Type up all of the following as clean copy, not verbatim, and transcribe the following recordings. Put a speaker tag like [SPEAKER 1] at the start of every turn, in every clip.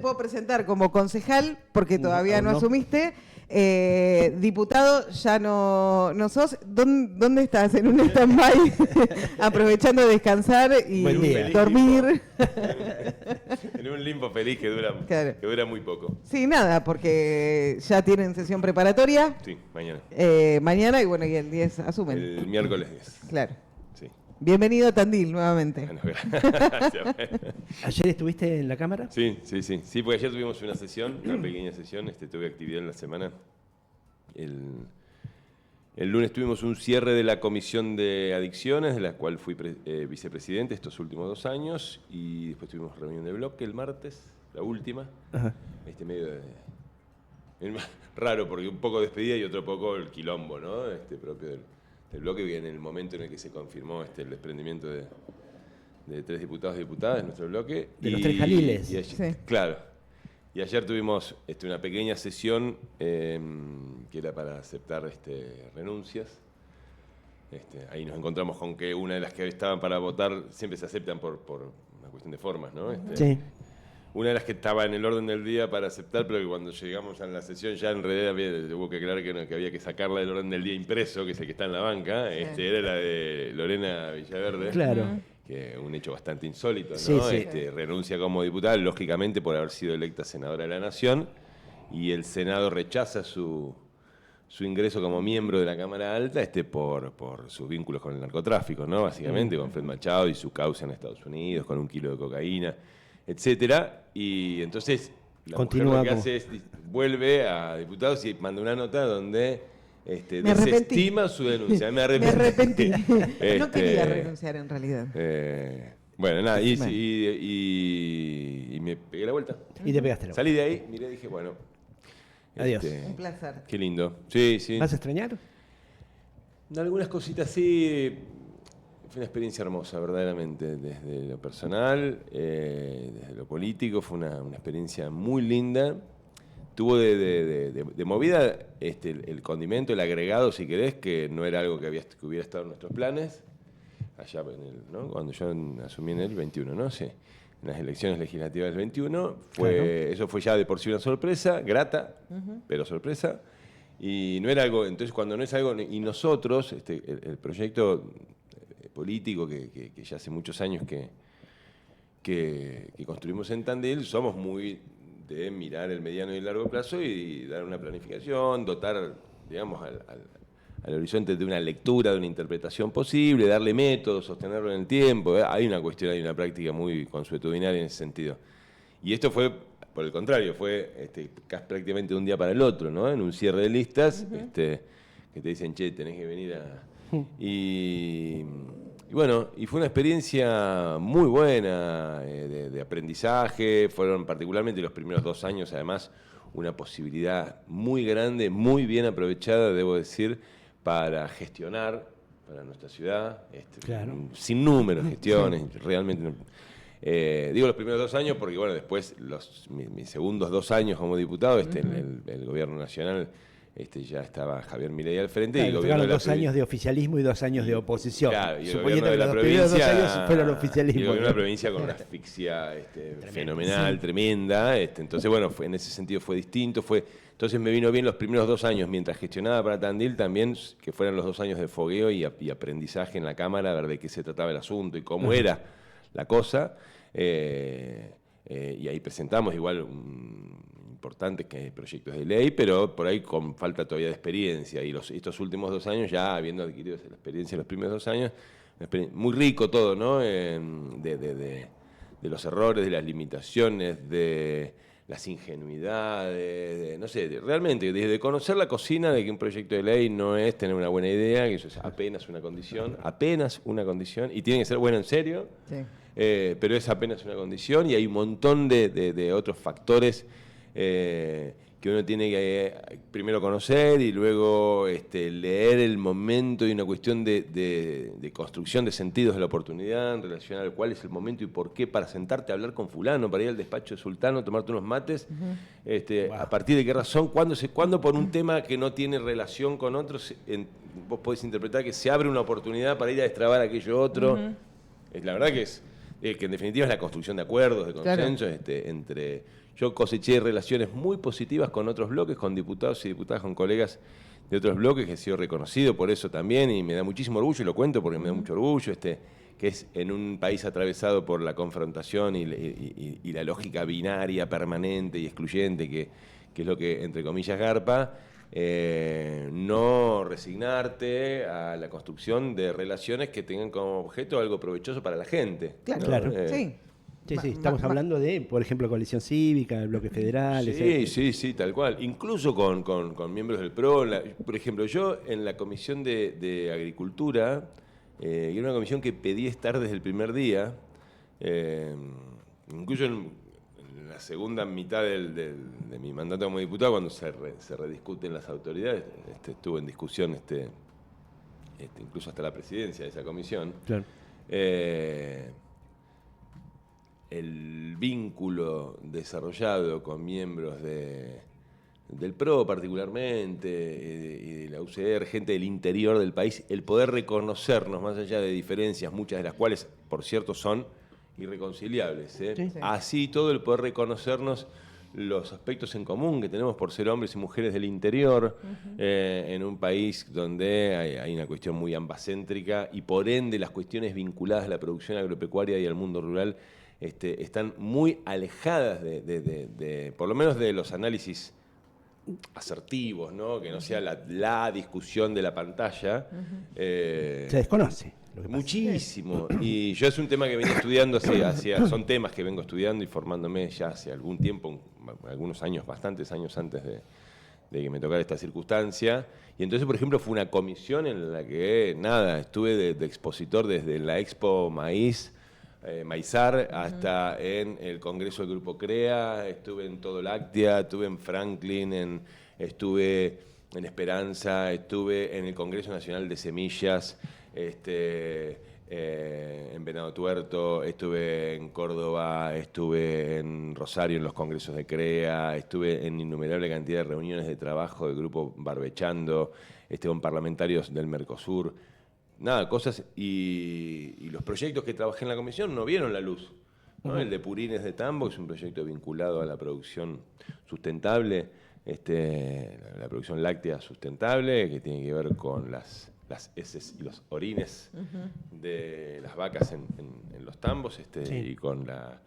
[SPEAKER 1] Puedo presentar como concejal, porque todavía no asumiste. Diputado, ya no sos. ¿Dónde estás? ¿En un stand-by? Aprovechando de descansar y dormir.
[SPEAKER 2] En un limbo feliz que dura muy poco.
[SPEAKER 1] Sí, nada, porque ya tienen sesión preparatoria.
[SPEAKER 2] Sí, mañana.
[SPEAKER 1] Mañana y bueno, y el 10 asumen.
[SPEAKER 2] El miércoles 10.
[SPEAKER 1] Claro.
[SPEAKER 2] Sí.
[SPEAKER 1] Bienvenido a Tandil nuevamente.
[SPEAKER 2] Bueno, gracias.
[SPEAKER 3] ¿Ayer estuviste en la Cámara?
[SPEAKER 2] Sí, porque ayer tuvimos una pequeña sesión, tuve actividad en la semana. El lunes tuvimos un cierre de la Comisión de Adicciones, de la cual fui vicepresidente estos últimos 2 años, y después tuvimos reunión de bloque el martes, la última. Ajá. Raro, porque un poco despedida y otro poco el quilombo, ¿no? Propio del bloque, en el momento en el que se confirmó el desprendimiento de 3 diputados y diputadas de nuestro bloque.
[SPEAKER 3] De los 3 Jaliles.
[SPEAKER 1] Sí.
[SPEAKER 2] Claro. Y ayer tuvimos una pequeña sesión que era para aceptar renuncias. Ahí nos encontramos con que una de las que estaban para votar siempre se aceptan por una cuestión de formas, ¿no?
[SPEAKER 3] Sí.
[SPEAKER 2] Una de las que estaba en el orden del día para aceptar, pero que cuando llegamos a la sesión ya en realidad hubo que aclarar que había que sacarla del orden del día impreso, que es el que está en la banca, era la de Lorena Villaverde.
[SPEAKER 3] Claro.
[SPEAKER 2] Que un hecho bastante insólito, ¿no?
[SPEAKER 3] Sí.
[SPEAKER 2] Renuncia como diputada, lógicamente por haber sido electa senadora de la Nación, y el Senado rechaza su ingreso como miembro de la Cámara Alta por sus vínculos con el narcotráfico, ¿no? Básicamente, con Fred Machado y su causa en Estados Unidos, con 1 kilo de cocaína, etcétera. Y entonces la mujer lo que hace es vuelve a diputados y manda una nota donde desestima su denuncia. Me arrepentí.
[SPEAKER 1] No quería renunciar en realidad.
[SPEAKER 2] Bueno, nada, y me pegué la vuelta.
[SPEAKER 3] Y te pegaste la vuelta.
[SPEAKER 2] Salí de ahí, miré y dije, bueno.
[SPEAKER 3] Adiós.
[SPEAKER 1] Un placer.
[SPEAKER 2] Qué lindo. Sí.
[SPEAKER 3] ¿Vas a extrañar?
[SPEAKER 2] Algunas cositas sí. Fue una experiencia hermosa, verdaderamente, desde lo personal, desde lo político, fue una experiencia muy linda. Tuvo de movida el condimento, el agregado, si querés, que no era algo que hubiera estado en nuestros planes, allá ¿no? Cuando yo asumí en el 21, ¿no? Sí, en las elecciones legislativas del 21. Claro. Eso fue ya de por sí una sorpresa, grata, pero sorpresa. Y no era algo, entonces cuando no es algo, y nosotros, el proyecto político que ya hace muchos años que construimos en Tandil, somos muy de mirar el mediano y el largo plazo y dar una planificación, dotar, digamos, al horizonte de una lectura, de una interpretación posible, darle métodos, sostenerlo en el tiempo. Hay una cuestión, hay una práctica muy consuetudinaria en ese sentido. Y esto fue, por el contrario, fue casi prácticamente de un día para el otro, ¿no? En un cierre de listas, que te dicen, che, tenés que venir a... Y bueno, y fue una experiencia muy buena de aprendizaje. Fueron particularmente los primeros 2 años, además, una posibilidad muy grande, muy bien aprovechada, debo decir, para gestionar para nuestra ciudad.
[SPEAKER 3] Claro.
[SPEAKER 2] Sin números, gestiones, realmente. Digo los primeros 2 años porque, bueno, después mis segundos 2 años como diputado, el gobierno nacional... ya estaba Javier Milei al frente.
[SPEAKER 3] Claro,
[SPEAKER 2] y el gobierno de
[SPEAKER 3] 2 años de oficialismo y 2 años de oposición.
[SPEAKER 2] Claro, y
[SPEAKER 3] suponiendo que
[SPEAKER 2] los
[SPEAKER 3] primeros 2 años fueron oficialismo.
[SPEAKER 2] Y el gobierno de la provincia con una asfixia fenomenal, tremenda. Entonces, bueno, en ese sentido fue distinto. Entonces me vino bien los primeros 2 años, mientras gestionaba para Tandil, también que fueran los 2 años de fogueo y aprendizaje en la Cámara, a ver de qué se trataba el asunto y cómo era la cosa. Y ahí presentamos igual importantes proyectos de ley, pero por ahí con falta todavía de experiencia. Y estos últimos 2 años, ya habiendo adquirido la experiencia en los primeros 2 años, muy rico todo, ¿no? De los errores, de las limitaciones, de las ingenuidades, no sé, realmente, desde conocer la cocina de que un proyecto de ley no es tener una buena idea, que eso es apenas una condición, y tiene que ser bueno en serio. Sí. Pero es apenas una condición y hay un montón de otros factores que uno tiene que primero conocer y luego leer el momento y una cuestión de construcción de sentidos de la oportunidad en relación al cuál es el momento y por qué para sentarte a hablar con fulano, para ir al despacho de sultano, tomarte unos mates, a partir de qué razón, cuándo por un tema que no tiene relación con otros, vos podés interpretar que se abre una oportunidad para ir a destrabar aquello otro. La verdad que en definitiva es la construcción de acuerdos, de consensos, claro. yo coseché relaciones muy positivas con otros bloques, con diputados y diputadas, con colegas de otros bloques, que he sido reconocido por eso también, y me da muchísimo orgullo, y lo cuento porque me da mucho orgullo, que es en un país atravesado por la confrontación y la lógica binaria permanente y excluyente, que es lo que, entre comillas, garpa, no resignarte a la construcción de relaciones que tengan como objeto algo provechoso para la gente.
[SPEAKER 1] Claro,
[SPEAKER 2] ¿no?
[SPEAKER 3] Claro.
[SPEAKER 1] Sí.
[SPEAKER 3] Sí, estamos hablando de, por ejemplo, coalición cívica, el bloque federal.
[SPEAKER 2] Sí, tal cual. Incluso con miembros del PRO. Por ejemplo, yo en la Comisión de Agricultura, y era una comisión que pedí estar desde el primer día, incluso en la segunda mitad de mi mandato como diputado, cuando se rediscuten las autoridades, estuvo en discusión incluso hasta la presidencia de esa comisión.
[SPEAKER 3] Claro.
[SPEAKER 2] El vínculo desarrollado con miembros del PRO particularmente, y de la UCR, gente del interior del país, el poder reconocernos más allá de diferencias, muchas de las cuales, por cierto, son irreconciliables.
[SPEAKER 1] Sí.
[SPEAKER 2] Así todo, el poder reconocernos los aspectos en común que tenemos por ser hombres y mujeres del interior, en un país donde hay una cuestión muy ambacéntrica, y por ende las cuestiones vinculadas a la producción agropecuaria y al mundo rural están muy alejadas por lo menos de los análisis asertivos, ¿no? Que no sea la discusión de la pantalla.
[SPEAKER 3] Se desconoce.
[SPEAKER 2] Muchísimo. Y yo es un tema que vengo estudiando son temas que vengo estudiando y formándome ya hace algún tiempo, algunos años, bastantes años antes de que me tocara esta circunstancia. Y entonces, por ejemplo, fue una comisión en la que, estuve de expositor desde la Expo Maizar hasta en el Congreso del Grupo CREA, estuve en Todo Láctea, estuve en Franklin, estuve en Esperanza, estuve en el Congreso Nacional de Semillas, en Venado Tuerto, estuve en Córdoba, estuve en Rosario en los congresos de CREA, estuve en innumerable cantidad de reuniones de trabajo del Grupo Barbechando, con parlamentarios del Mercosur. Cosas, y los proyectos que trabajé en la comisión no vieron la luz, ¿no? El de Purines de Tambo, que es un proyecto vinculado a la producción sustentable, la producción láctea sustentable, que tiene que ver con las heces y los orines de las vacas en los tambos, y con las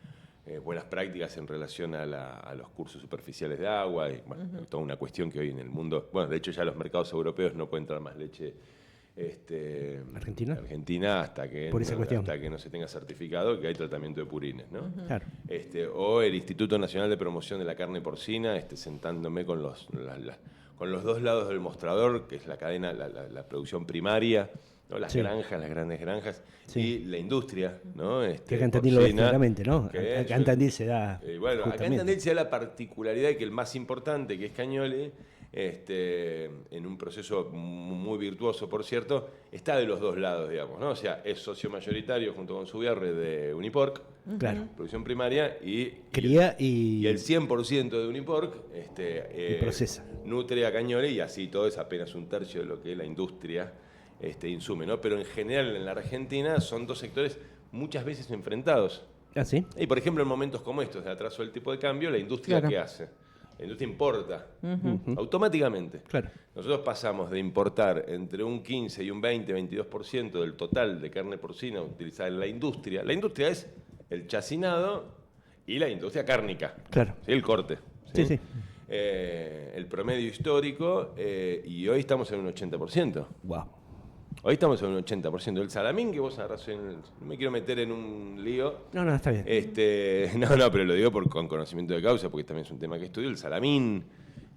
[SPEAKER 2] buenas prácticas en relación a los cursos superficiales de agua, y toda una cuestión que hoy en el mundo, de hecho ya los mercados europeos no pueden entrar más leche Argentina hasta que no se tenga certificado que hay tratamiento de purines, ¿no?
[SPEAKER 3] Claro.
[SPEAKER 2] O el Instituto Nacional de Promoción de la Carne Porcina, sentándome con los dos lados del mostrador, que es la cadena, la producción primaria, ¿no? Las granjas, las grandes granjas, y la industria, ¿no?
[SPEAKER 3] Que acá en Tandil lo ves claramente, ¿no? Acá en Tandil se da.
[SPEAKER 2] Acá en Tandil se da la particularidad de que el más importante, que es Cañole, en un proceso muy virtuoso, por cierto, está de los dos lados, digamos, ¿no? O sea, es socio mayoritario junto con Subiarre de Uniporc,
[SPEAKER 3] claro,
[SPEAKER 2] producción primaria,
[SPEAKER 3] cría
[SPEAKER 2] y el 100% de Uniporc
[SPEAKER 3] y procesa.
[SPEAKER 2] Nutre a Cañole, y así todo es apenas un tercio de lo que la industria insume, ¿no? Pero en general en la Argentina son dos sectores muchas veces enfrentados.
[SPEAKER 3] ¿Ah, sí?
[SPEAKER 2] Y por ejemplo, en momentos como estos de atraso del tipo de cambio, la industria, ¿qué hace? La industria importa automáticamente.
[SPEAKER 3] Claro.
[SPEAKER 2] Nosotros pasamos de importar entre un 15 y un 22% del total de carne porcina utilizada en la industria. La industria es el chacinado y la industria cárnica.
[SPEAKER 3] Claro.
[SPEAKER 2] ¿Sí? El corte.
[SPEAKER 3] Sí.
[SPEAKER 2] El promedio histórico, y hoy estamos en un 80%.
[SPEAKER 3] Wow.
[SPEAKER 2] Hoy estamos en un 80%. El salamín que vos agarrás no me quiero meter en un lío.
[SPEAKER 3] No, está bien.
[SPEAKER 2] Pero lo digo con conocimiento de causa, porque también es un tema que estudio. El salamín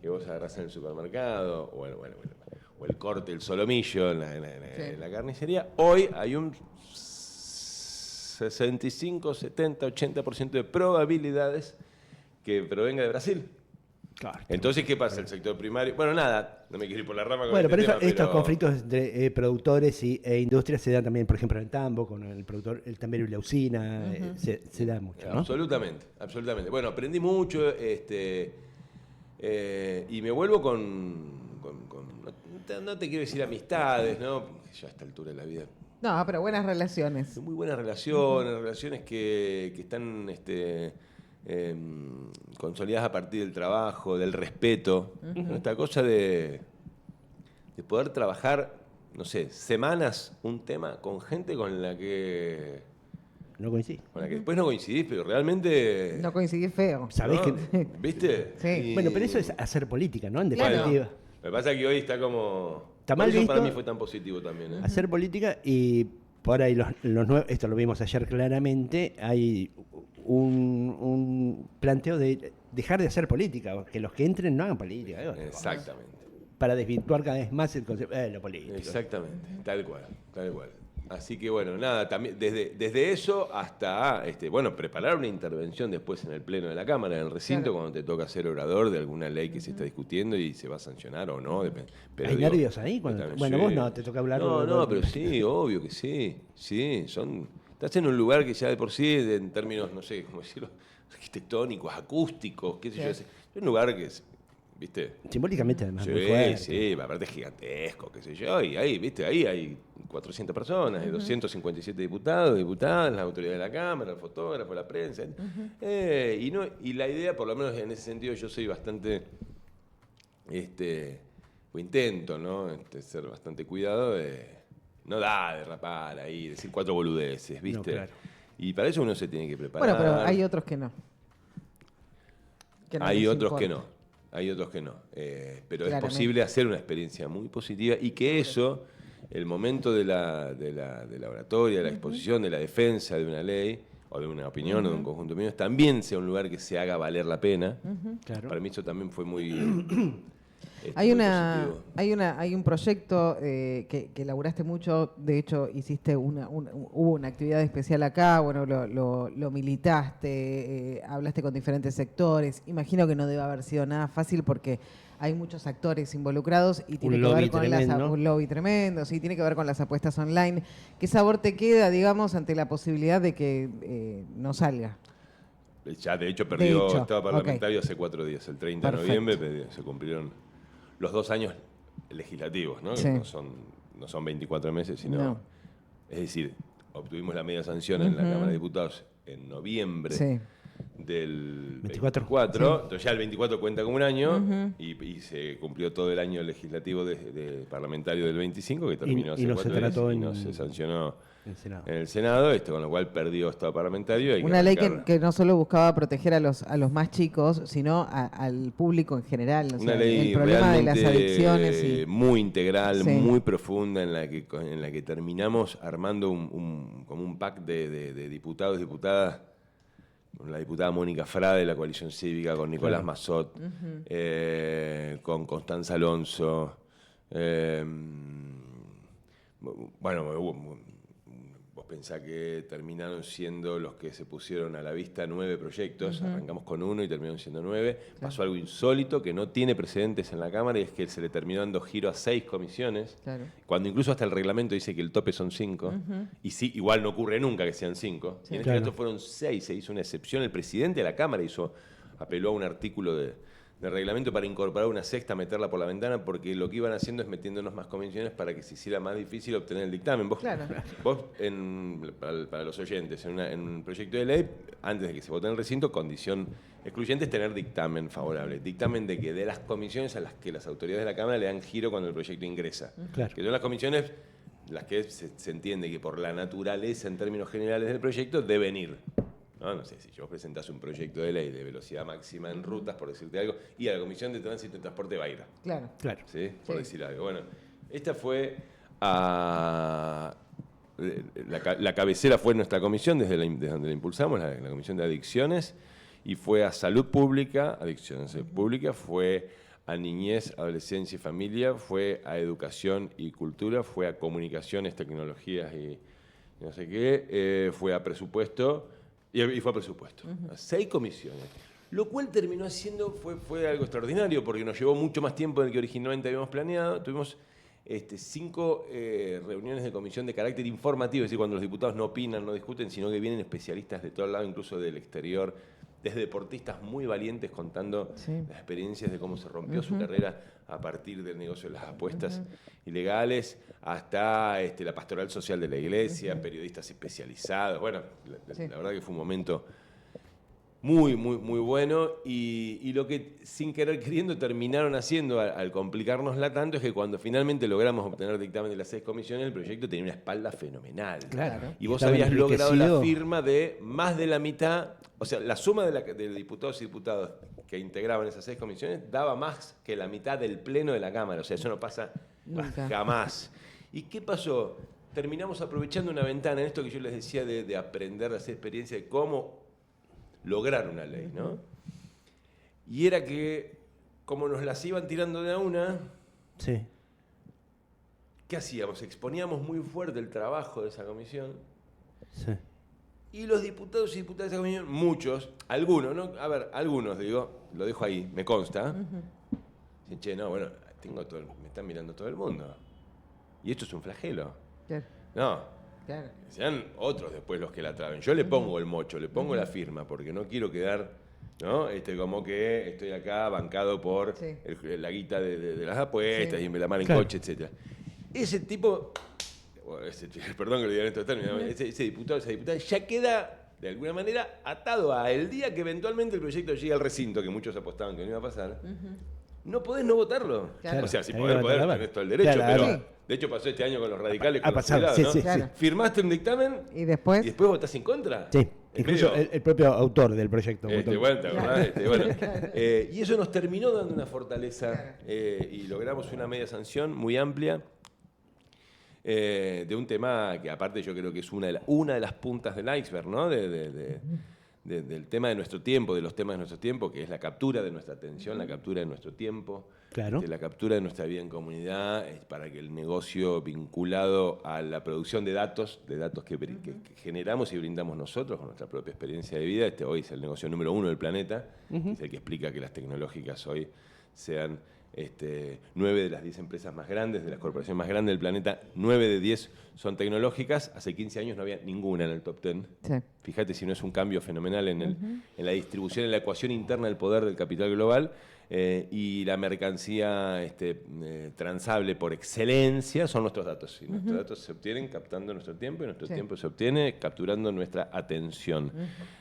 [SPEAKER 2] que vos agarrás en el supermercado, o el corte, el solomillo en la carnicería. Hoy hay un 65, 70, 80% de probabilidades que provenga de Brasil.
[SPEAKER 3] Claro.
[SPEAKER 2] Entonces, ¿qué pasa? El sector primario. Bueno, no me quiero ir por la rama con
[SPEAKER 3] pero
[SPEAKER 2] tema,
[SPEAKER 3] estos conflictos entre productores e industrias se dan también, por ejemplo, en el tambo, con el productor, el tambero y la usina, se da mucho, ¿no?
[SPEAKER 2] Absolutamente. Bueno, aprendí mucho, y me vuelvo no te quiero decir amistades, ¿no? Ya a esta altura de la vida.
[SPEAKER 1] No, pero buenas relaciones.
[SPEAKER 2] Muy buenas relaciones, relaciones que están consolidadas a partir del trabajo, del respeto. Esta cosa de poder trabajar, no sé, semanas un tema con gente con la que
[SPEAKER 3] No coincidís.
[SPEAKER 2] Con la que después no coincidís, pero realmente...
[SPEAKER 1] No coincidís feo.
[SPEAKER 3] ¿Sabés
[SPEAKER 2] ¿no?
[SPEAKER 3] que...?
[SPEAKER 2] ¿Viste?
[SPEAKER 1] Sí.
[SPEAKER 3] Bueno, pero eso es hacer política, ¿no? En
[SPEAKER 1] Claro.
[SPEAKER 3] definitiva.
[SPEAKER 2] Me pasa que hoy está como...
[SPEAKER 3] Está
[SPEAKER 2] por
[SPEAKER 3] mal
[SPEAKER 2] eso
[SPEAKER 3] visto.
[SPEAKER 2] para mí fue tan positivo también.
[SPEAKER 3] Hacer política y por ahí los nuevos, esto lo vimos ayer claramente, hay un planteo de dejar de hacer política, que los que entren no hagan política.
[SPEAKER 2] Exactamente.
[SPEAKER 3] Para desvirtuar cada vez más el concepto de lo político.
[SPEAKER 2] Exactamente. Tal cual. Tal cual. Así que bueno, nada, también desde eso hasta preparar una intervención después en el Pleno de la Cámara, en el recinto, cuando te toca ser orador de alguna ley que se está discutiendo y se va a sancionar o no. Pero,
[SPEAKER 3] ¿Hay nervios ahí? Bueno,
[SPEAKER 2] sí.
[SPEAKER 3] vos no, te toca hablar.
[SPEAKER 2] No, pero sí, obvio que sí. Sí, estás en un lugar que ya de por sí, en términos, no sé, cómo decirlo, arquitectónicos, acústicos, qué sé yo. Es un lugar que es, ¿viste?
[SPEAKER 3] Simbólicamente además.
[SPEAKER 2] Sí,
[SPEAKER 3] muy fuerte.
[SPEAKER 2] sí, aparte es gigantesco, qué sé yo, y ahí, ¿viste? Ahí hay 400 personas, hay 257 diputados, diputadas, las autoridades de la Cámara, el fotógrafo, la prensa. Y la idea, por lo menos en ese sentido, yo soy bastante, o intento, ¿no? Ser bastante cuidado no da derrapar ahí, decir 4 boludeces, ¿viste?
[SPEAKER 3] No, claro.
[SPEAKER 2] Y para eso uno se tiene que preparar.
[SPEAKER 1] Bueno, pero hay otros que no.
[SPEAKER 2] Hay
[SPEAKER 1] les
[SPEAKER 2] otros que
[SPEAKER 1] importa.
[SPEAKER 2] no. Hay otros que no. Pero es
[SPEAKER 1] Claramente.
[SPEAKER 2] posible hacer una experiencia muy positiva y que eso, el momento de la oratoria, de la exposición, de la defensa de una ley, o de una opinión, o de un conjunto de opiniones, también sea un lugar que se haga valer la pena.
[SPEAKER 3] Claro.
[SPEAKER 2] Para mí eso también fue muy...
[SPEAKER 1] Hay
[SPEAKER 2] muy positivo.
[SPEAKER 1] hay un proyecto que elaboraste mucho, de hecho hiciste hubo una actividad especial acá, bueno, lo militaste, hablaste con diferentes sectores, imagino que no debe haber sido nada fácil porque hay muchos actores involucrados y tiene que ver con un lobby tremendo, sí, tiene que ver con las apuestas online. ¿Qué sabor te queda, digamos, ante la posibilidad de que no salga?
[SPEAKER 2] Ya, de hecho, perdió
[SPEAKER 1] hecho,
[SPEAKER 2] estado parlamentario hace 4 días. El 30 de noviembre se cumplieron los 2 años legislativos, ¿no?
[SPEAKER 1] Sí.
[SPEAKER 2] Que no son 24 meses, sino...
[SPEAKER 1] No.
[SPEAKER 2] Es decir, obtuvimos la media sanción en la Cámara de Diputados en noviembre del 24. Entonces ya el 24 cuenta como un año y se cumplió todo el año legislativo de parlamentario del 25, que terminó hace 4 días y no se sancionó en el Senado, con lo cual perdió estado parlamentario.
[SPEAKER 1] Una ley que no solo buscaba proteger a los más chicos, sino al público en general. O
[SPEAKER 2] una
[SPEAKER 1] sea,
[SPEAKER 2] ley
[SPEAKER 1] el problema de las adicciones.
[SPEAKER 2] Muy integral, muy profunda, en la que terminamos armando como un pack de diputados y diputadas, con la diputada Mónica Frade de la Coalición Cívica, con Nicolás Massot, con Constanza Alonso. Vos pensás que terminaron siendo los que se pusieron a la vista 9 proyectos, arrancamos con 1 y terminaron siendo 9. Pasó algo insólito que no tiene precedentes en la Cámara y es que se le terminó dando giro a 6 comisiones, cuando incluso hasta el reglamento dice que el tope son 5, y sí, igual no ocurre nunca que sean 5. Y en este caso fueron 6, se hizo una excepción, el presidente de la Cámara apeló a un artículo de reglamento para incorporar una sexta, meterla por la ventana, porque lo que iban haciendo es metiéndonos más comisiones para que se hiciera más difícil obtener el dictamen. Vos para los oyentes, en un proyecto de ley, antes de que se vote en el recinto, condición excluyente es tener dictamen favorable. Dictamen de que de las comisiones a las que las autoridades de la Cámara le dan giro cuando el proyecto ingresa.
[SPEAKER 3] Claro.
[SPEAKER 2] Que son las comisiones las que se entiende que por la naturaleza, en términos generales del proyecto, deben ir. No sé, si vos presentás un proyecto de ley de velocidad máxima en rutas, por decirte algo, y a la Comisión de Tránsito y Transporte va a ir.
[SPEAKER 1] Claro.
[SPEAKER 2] ¿Sí? Por decir algo. Bueno, esta fue la cabecera fue nuestra comisión, desde donde la impulsamos, la Comisión de Adicciones, y fue a Salud Pública, Adicciones Públicas, fue a Niñez, Adolescencia y Familia, fue a Educación y Cultura, fue a Comunicaciones, Tecnologías y no sé qué, fue a Presupuesto, y fue a Presupuesto. A 6 comisiones. Lo cual terminó siendo, fue algo extraordinario, porque nos llevó mucho más tiempo del que originalmente habíamos planeado. Tuvimos 5 reuniones de comisión de carácter informativo, es decir, cuando los diputados no opinan, no discuten, sino que vienen especialistas de todo lado, incluso del exterior, desde deportistas muy valientes contando las experiencias de cómo se rompió su carrera a partir del negocio de las apuestas ilegales, hasta la pastoral social de la iglesia, periodistas especializados. Bueno, la verdad que fue un momento Muy, muy, muy bueno. Y lo que sin querer queriendo terminaron haciendo al complicárnosla tanto es que cuando finalmente logramos obtener dictamen de las 6 comisiones, el proyecto tenía una espalda fenomenal.
[SPEAKER 3] Claro.
[SPEAKER 2] Y vos
[SPEAKER 3] Estaba
[SPEAKER 2] habías logrado la
[SPEAKER 3] enriquecido.
[SPEAKER 2] firma de más de la mitad, o sea, la suma de diputados y diputadas que integraban esas 6 comisiones daba más que la mitad del pleno de la Cámara. O sea, eso no pasa
[SPEAKER 1] Nunca.
[SPEAKER 2] jamás. ¿Y qué pasó? Terminamos aprovechando una ventana en esto que yo les decía de aprender, de hacer experiencia de cómo lograr una ley, ¿no? Y era que, como nos las iban tirando de a una,
[SPEAKER 3] Sí.
[SPEAKER 2] ¿qué hacíamos? Exponíamos muy fuerte el trabajo de esa comisión.
[SPEAKER 3] Sí.
[SPEAKER 2] Y los diputados y diputadas de esa comisión, muchos, algunos, ¿no? A ver, algunos, digo, lo dejo ahí, me consta. Dicen, che, no, bueno, me están mirando todo el mundo. Y esto es un flagelo.
[SPEAKER 1] Claro,
[SPEAKER 2] No,
[SPEAKER 1] claro.
[SPEAKER 2] sean otros después los que la traben. Yo le pongo el mocho, le pongo la firma, porque no quiero quedar, ¿no? Como que estoy acá bancado por
[SPEAKER 1] Sí.
[SPEAKER 2] la guita de las apuestas
[SPEAKER 1] Sí.
[SPEAKER 2] y me la mano en
[SPEAKER 3] Claro.
[SPEAKER 2] coche, etc. Ese tipo, perdón que lo diga en estos términos, ese diputado, esa diputada, ya queda de alguna manera atado a el día que eventualmente el proyecto llegue al recinto, que muchos apostaban que no iba a pasar. No podés no votarlo.
[SPEAKER 1] Claro.
[SPEAKER 2] O sea, si
[SPEAKER 3] Hay
[SPEAKER 2] podés,
[SPEAKER 3] que votarlo.
[SPEAKER 2] tenés todo el derecho,
[SPEAKER 3] Claro.
[SPEAKER 2] pero
[SPEAKER 1] Sí.
[SPEAKER 2] de hecho pasó este año con los radicales,
[SPEAKER 3] Ha
[SPEAKER 2] con los
[SPEAKER 3] pasado,
[SPEAKER 2] jubilados,
[SPEAKER 3] sí,
[SPEAKER 2] ¿no?
[SPEAKER 3] sí,
[SPEAKER 1] Claro.
[SPEAKER 2] Firmaste un dictamen
[SPEAKER 1] Y después,
[SPEAKER 2] y después votás en contra.
[SPEAKER 3] Sí.
[SPEAKER 2] Es
[SPEAKER 3] Incluso
[SPEAKER 2] medio-
[SPEAKER 3] el propio autor del proyecto.
[SPEAKER 2] bueno, ¿te acordás? Y eso nos terminó dando una fortaleza y logramos una media sanción muy amplia de un tema que aparte yo creo que es una de las puntas del iceberg, ¿no? Del tema de nuestro tiempo, de los temas de nuestro tiempo, que es la captura de nuestra atención, la captura de nuestro tiempo,
[SPEAKER 3] Claro.
[SPEAKER 2] la captura de nuestra vida en comunidad, para que el negocio vinculado a la producción de datos que generamos y brindamos nosotros con nuestra propia experiencia de vida, hoy es el negocio número 1 del planeta, es el que explica que las tecnológicas hoy sean 9 de las 10 empresas más grandes, de las corporaciones más grandes del planeta, 9 de 10 son tecnológicas. Hace 15 años no había ninguna en el top 10.
[SPEAKER 1] sí.
[SPEAKER 2] Fíjate si no es un cambio fenomenal en la distribución, en la ecuación interna del poder del capital global. Y la mercancía transable por excelencia son nuestros datos. Y nuestros datos se obtienen captando nuestro tiempo y nuestro
[SPEAKER 1] Sí.
[SPEAKER 2] tiempo se obtiene capturando nuestra atención.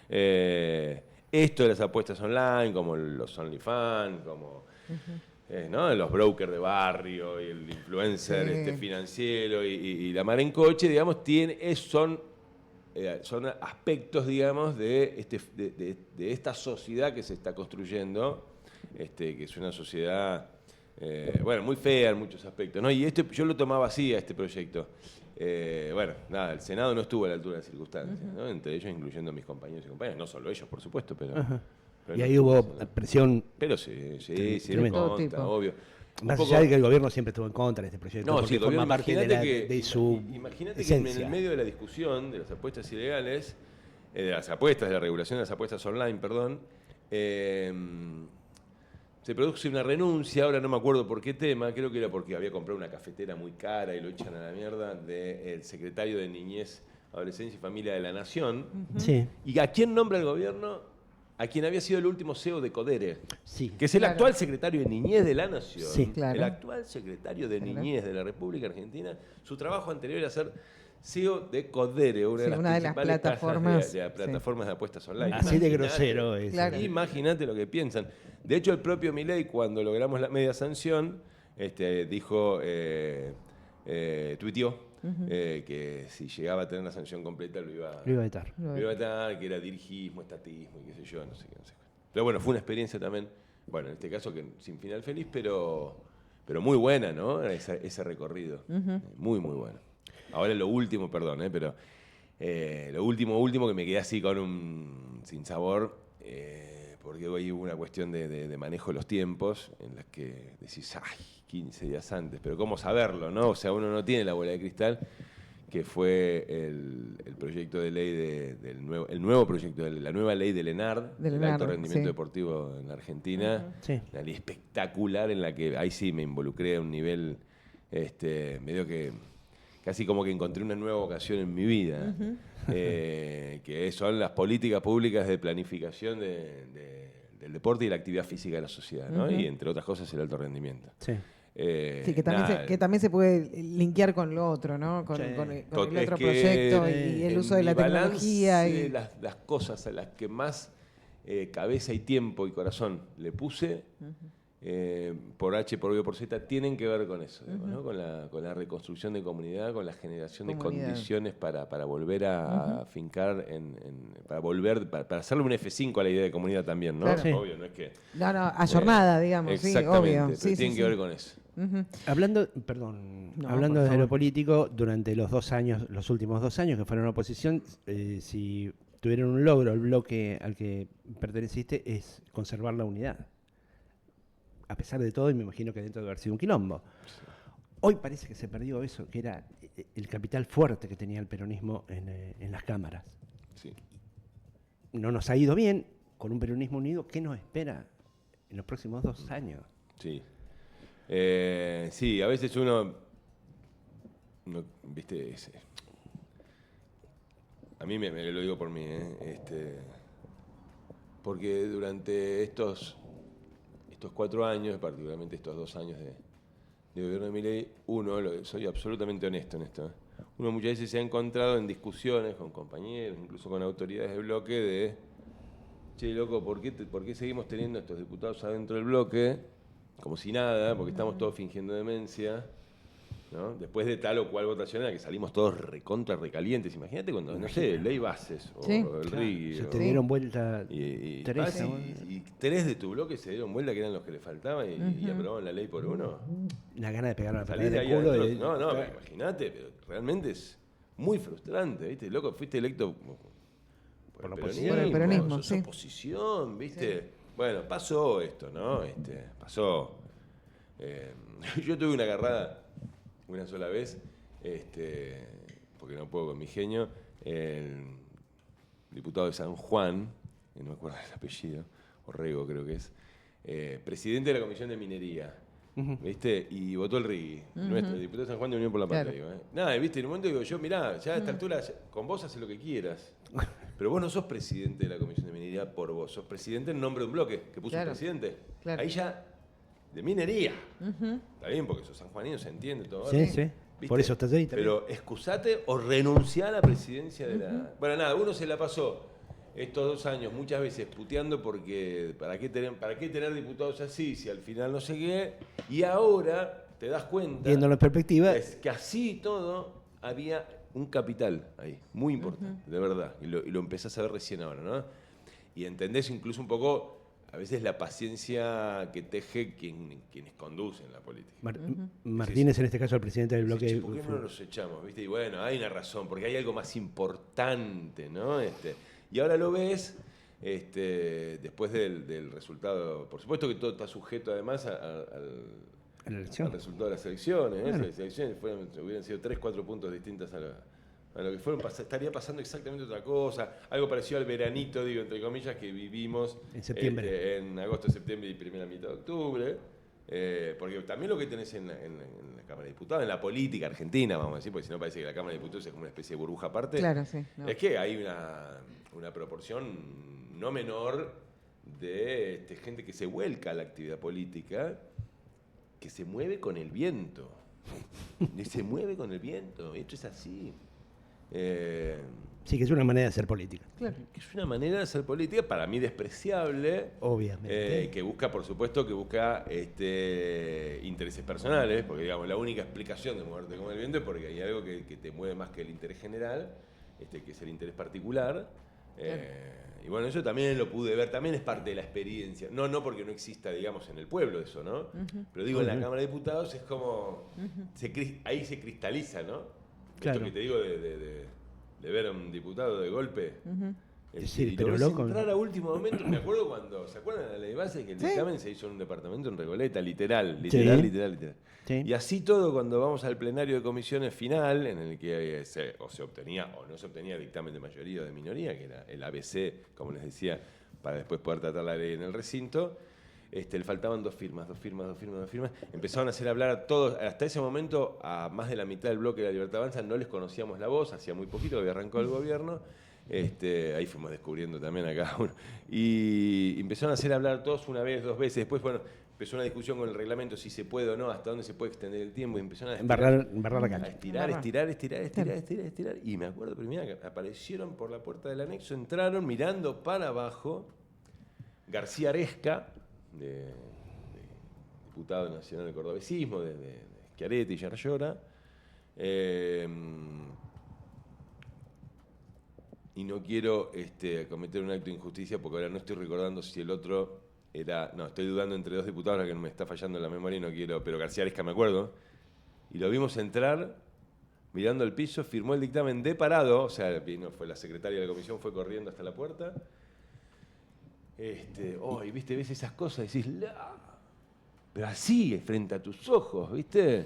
[SPEAKER 2] Esto de las apuestas online, como los OnlyFans, como ¿no? Los brokers de barrio y el influencer
[SPEAKER 1] Sí.
[SPEAKER 2] financiero y la mar en coche, digamos, son aspectos, digamos, de esta sociedad que se está construyendo, que es una sociedad, muy fea en muchos aspectos, ¿no? Y yo lo tomaba así a este proyecto. El Senado no estuvo a la altura de las circunstancias, ¿no? Entre ellos incluyendo a mis compañeros y compañeras, no solo ellos, por supuesto, pero
[SPEAKER 3] Y
[SPEAKER 2] no
[SPEAKER 3] ahí
[SPEAKER 2] estuvo,
[SPEAKER 3] hubo presión,
[SPEAKER 2] pero sí, me
[SPEAKER 3] Tremendo.
[SPEAKER 1] Todo tipo.
[SPEAKER 2] consta, obvio.
[SPEAKER 3] más
[SPEAKER 2] Un
[SPEAKER 3] allá
[SPEAKER 2] poco-
[SPEAKER 3] de que el gobierno siempre estuvo en contra de este proyecto,
[SPEAKER 2] no,
[SPEAKER 3] porque
[SPEAKER 2] sí,
[SPEAKER 3] forma parte de su
[SPEAKER 2] imagínate que
[SPEAKER 3] esencia.
[SPEAKER 2] en el medio de la discusión de las apuestas ilegales, de las apuestas, de la regulación de las apuestas online, perdón, se produce una renuncia, ahora no me acuerdo por qué tema, creo que era porque había comprado una cafetera muy cara y lo echan a la mierda, del secretario de Niñez, Adolescencia y Familia de la Nación.
[SPEAKER 3] Sí,
[SPEAKER 2] ¿Y a quién nombra el gobierno? A quien había sido el último CEO de Codere,
[SPEAKER 3] sí.
[SPEAKER 2] que es el
[SPEAKER 1] Claro.
[SPEAKER 2] actual secretario de Niñez de la Nación.
[SPEAKER 3] Sí.
[SPEAKER 1] Claro.
[SPEAKER 2] El actual secretario de
[SPEAKER 1] Claro.
[SPEAKER 2] Niñez de la República Argentina. Su trabajo anterior era ser CEO de Codere, una
[SPEAKER 1] Sí,
[SPEAKER 2] de las
[SPEAKER 1] una de las
[SPEAKER 2] principales casas
[SPEAKER 1] plataformas,
[SPEAKER 2] de plataformas de apuestas online.
[SPEAKER 3] Así de
[SPEAKER 2] Imaginate.
[SPEAKER 3] grosero es.
[SPEAKER 1] Claro.
[SPEAKER 2] Imagínate lo que piensan. De hecho, el propio Milei, cuando logramos la media sanción, dijo, tuiteó que si llegaba a tener la sanción completa lo iba
[SPEAKER 3] Lo iba a vetar.
[SPEAKER 2] lo iba a vetar, que era dirigismo, estatismo y qué sé yo, no sé qué. Pero bueno, fue una experiencia también, bueno, en este caso que sin final feliz, pero muy buena, ¿no? Ese recorrido. Muy, muy bueno. Ahora lo último, perdón, pero lo último que me quedé así con un sinsabor, porque hoy hubo una cuestión de manejo de los tiempos en las que decís, ay, 15 días antes, pero ¿cómo saberlo, no? O sea, uno no tiene la bola de cristal, que fue el proyecto de ley el nuevo proyecto de la nueva ley del ENARD,
[SPEAKER 1] Del
[SPEAKER 2] del
[SPEAKER 1] ENARD,
[SPEAKER 2] alto rendimiento
[SPEAKER 1] sí.
[SPEAKER 2] deportivo en la Argentina.
[SPEAKER 3] Sí.
[SPEAKER 2] Una ley espectacular en la que ahí sí me involucré a un nivel medio que casi como que encontré una nueva vocación en mi vida, que son las políticas públicas de planificación del deporte y la actividad física de la sociedad, ¿no? Y entre otras cosas el alto rendimiento.
[SPEAKER 3] Sí.
[SPEAKER 1] Sí, que también se puede linkear con lo otro, ¿no? Con,
[SPEAKER 3] Sí.
[SPEAKER 1] con el
[SPEAKER 2] Es
[SPEAKER 1] otro
[SPEAKER 2] que
[SPEAKER 1] proyecto y el
[SPEAKER 2] en
[SPEAKER 1] uso de la
[SPEAKER 2] mi balance,
[SPEAKER 1] tecnología. Y...
[SPEAKER 2] las cosas a las que más cabeza y tiempo y corazón le puse, por H, por B, por Z, tienen que ver con eso, digamos, ¿no? Con la reconstrucción de comunidad, con la generación de condiciones para volver a afincar, para hacerle un F5 a la idea de comunidad también, ¿no?
[SPEAKER 1] Claro.
[SPEAKER 3] Sí.
[SPEAKER 2] Obvio, no es que...
[SPEAKER 1] No, ayornada, digamos, sí,
[SPEAKER 2] exactamente,
[SPEAKER 1] obvio.
[SPEAKER 2] pero
[SPEAKER 1] Sí,
[SPEAKER 2] tienen
[SPEAKER 1] sí,
[SPEAKER 2] que
[SPEAKER 1] sí.
[SPEAKER 2] ver con eso.
[SPEAKER 3] Hablando
[SPEAKER 1] por
[SPEAKER 3] de
[SPEAKER 1] favor.
[SPEAKER 3] lo político, durante los últimos 2 años que fueron oposición, si tuvieron un logro el bloque al que perteneciste es conservar la unidad. A pesar de todo, y me imagino que dentro de haber sido un quilombo. Hoy parece que se perdió eso, que era el capital fuerte que tenía el peronismo en las cámaras.
[SPEAKER 2] Sí.
[SPEAKER 3] No nos ha ido bien con un peronismo unido. ¿Qué nos espera en los próximos 2 años?
[SPEAKER 2] Sí. Sí, a veces uno, viste, a mí me lo digo por mí, porque durante estos 4 años, particularmente estos 2 años de gobierno de Milei, soy absolutamente honesto en esto, uno muchas veces se ha encontrado en discusiones con compañeros, incluso con autoridades del bloque, de, che, loco, ¿por qué seguimos teniendo estos diputados adentro del bloque? Como si nada, porque estamos todos fingiendo demencia, ¿no? Después de tal o cual votación en la que salimos todos recontra recalientes. Imagínate cuando, no sé, Ley Bases o
[SPEAKER 1] Sí.
[SPEAKER 2] el RIGI.
[SPEAKER 3] Se
[SPEAKER 2] o-
[SPEAKER 3] te dieron vuelta
[SPEAKER 2] y
[SPEAKER 3] 3.
[SPEAKER 2] y 3 de tu bloque se dieron vuelta que eran los que le faltaban y aprobaban la ley por uno.
[SPEAKER 3] Una gana de pegar una
[SPEAKER 2] Salís
[SPEAKER 3] patada
[SPEAKER 2] de
[SPEAKER 3] en
[SPEAKER 2] ahí
[SPEAKER 3] el culo.
[SPEAKER 2] adentro. No, pero imagínate, pero realmente es muy frustrante, ¿viste? Loco, fuiste electo
[SPEAKER 3] Por la
[SPEAKER 2] peronismo,
[SPEAKER 1] Por el peronismo,
[SPEAKER 2] sos
[SPEAKER 1] sí.
[SPEAKER 2] oposición, ¿viste? Bueno, pasó esto, ¿no? Pasó. Yo tuve una agarrada una sola vez, porque no puedo con mi genio, el diputado de San Juan, que no me acuerdo el apellido, Orrego creo que es, presidente de la Comisión de Minería, ¿viste? Y votó el RIGI, nuestro diputado de San Juan de Unión por la Patria.
[SPEAKER 1] Claro.
[SPEAKER 2] Digo, Nada, ¿viste? En un momento digo yo, mirá, ya a esta altura, con vos haces lo que quieras, pero vos no sos presidente de la Comisión de Minería por vos, sos presidente en nombre de un bloque que puso
[SPEAKER 1] Claro.
[SPEAKER 2] un presidente.
[SPEAKER 1] Claro.
[SPEAKER 2] Ahí ya, de minería. Está bien, porque sos sanjuanino, se entiende todo.
[SPEAKER 3] Sí, sí.
[SPEAKER 2] ¿Viste?
[SPEAKER 3] Por eso estás ahí también.
[SPEAKER 2] Pero excusate o renunciá a la presidencia de la... Bueno, nada, uno se la pasó estos 2 años muchas veces puteando porque ¿para qué tener diputados así si al final no sé qué? Y ahora te das cuenta
[SPEAKER 3] Viéndolo en perspectiva,
[SPEAKER 2] es que así todo había un capital ahí, muy importante, de verdad. Y lo empezás a ver recién ahora, ¿no? Y entendés incluso un poco, a veces, la paciencia que teje quienes conducen la política.
[SPEAKER 3] Martínez, en este caso, el presidente del bloque.
[SPEAKER 2] Sí, ¿por qué no los echamos? ¿Viste? Y bueno, hay una razón, porque hay algo más importante, ¿no? Y ahora lo ves, después del resultado. Por supuesto que todo está sujeto además
[SPEAKER 3] a la elección.
[SPEAKER 2] al resultado de las elecciones.
[SPEAKER 3] Claro.
[SPEAKER 2] Las elecciones hubieran sido 3-4 puntos distintos a lo que fueron. Estaría pasando exactamente otra cosa. Algo parecido al veranito, digo, entre comillas, que vivimos
[SPEAKER 3] En septiembre.
[SPEAKER 2] en agosto, septiembre y primera mitad de octubre. Porque también lo que tenés en la Cámara de Diputados, en la política argentina, vamos a decir, porque si no parece que la Cámara de Diputados es como una especie de burbuja aparte.
[SPEAKER 1] Claro, sí. No.
[SPEAKER 2] Es que hay una proporción no menor de gente que se vuelca a la actividad política, que se mueve con el viento. Y se mueve con el viento. Esto es así.
[SPEAKER 3] Sí, que es una manera de hacer política.
[SPEAKER 1] Claro.
[SPEAKER 2] Que es una manera de hacer política, para mí despreciable.
[SPEAKER 3] Obviamente.
[SPEAKER 2] Que busca, por supuesto, intereses personales, porque digamos, la única explicación de moverte como el viento es porque hay algo que te mueve más que el interés general, que es el interés particular. Y bueno, eso también lo pude ver, también es parte de la experiencia. No porque no exista, digamos, en el pueblo eso, ¿no? Pero digo, en la Cámara de Diputados es como, ahí se cristaliza, ¿no?
[SPEAKER 3] Claro.
[SPEAKER 2] Esto que te digo de ver a un diputado de golpe.
[SPEAKER 3] Sí,
[SPEAKER 2] Y
[SPEAKER 3] pero
[SPEAKER 2] lo ves
[SPEAKER 3] loco,
[SPEAKER 2] entrar
[SPEAKER 3] ¿no?
[SPEAKER 2] a último momento. Me acuerdo cuando, ¿se acuerdan de la ley base? Que el
[SPEAKER 1] Sí.
[SPEAKER 2] dictamen se hizo en un departamento en Recoleta, literal.
[SPEAKER 3] Sí. Sí.
[SPEAKER 2] Y así todo, cuando vamos al plenario de comisiones final, en el que se obtenía o no se obtenía dictamen de mayoría o de minoría, que era el ABC, como les decía, para después poder tratar la ley en el recinto, le faltaban 2 firmas. Empezaron a hacer hablar a todos. Hasta ese momento, a más de la mitad del bloque de la Libertad Avanza no les conocíamos la voz, hacía muy poquito que había arrancado el gobierno. Ahí fuimos descubriendo también a cada uno. Y empezaron a hacer hablar todos una vez, 2 veces. Después, bueno, empezó una discusión con el reglamento, si se puede o no, hasta dónde se puede extender el tiempo. Y empezaron a
[SPEAKER 3] Embarrar la
[SPEAKER 2] a
[SPEAKER 3] cancha.
[SPEAKER 2] estirar. Y me acuerdo primero que aparecieron por la puerta del anexo, entraron mirando para abajo. García Aresca, diputado nacional del cordobesismo, de Schiaretti y Yarlora. Y no quiero cometer un acto de injusticia porque ahora no estoy recordando si el otro era... No, estoy dudando entre dos diputados, ahora que me está fallando la memoria y no quiero... Pero García Aresca me acuerdo. Y lo vimos entrar, mirando el piso, firmó el dictamen de parado, o sea, fue la secretaria de la comisión, fue corriendo hasta la puerta. Y viste, ves esas cosas y decís, pero así, frente a tus ojos, ¿viste?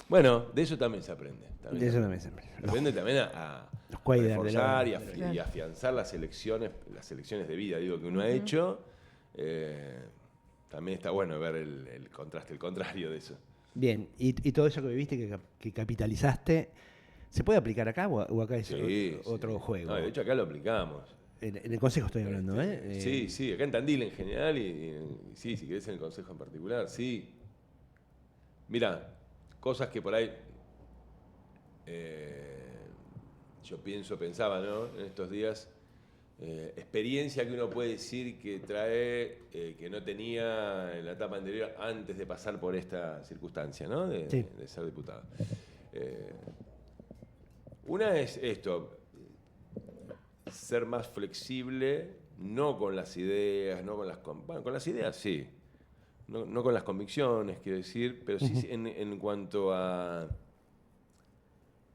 [SPEAKER 2] Bueno, de eso también se aprende.
[SPEAKER 3] De eso también se aprende.
[SPEAKER 2] Se aprende también a reforzar y afianzar las elecciones de vida, digo, que uno ha hecho. También está bueno ver el contraste, el contrario de eso.
[SPEAKER 3] Bien, y todo eso que viviste, que capitalizaste, ¿se puede aplicar acá o acá es otro juego?
[SPEAKER 2] No, de hecho acá lo aplicamos.
[SPEAKER 3] En el Consejo estoy hablando, ¿eh?
[SPEAKER 2] Sí, acá en Tandil en general y sí, si querés en el Consejo en particular, sí. Mira, cosas que por ahí yo pensaba, ¿no? En estos días, experiencia que uno puede decir que trae, que no tenía en la etapa anterior antes de pasar por esta circunstancia, ¿no? De ser diputado. Una es esto, ser más flexible, no con las ideas, no con las... Bueno, con las ideas sí, no con las convicciones, quiero decir, pero sí en cuanto a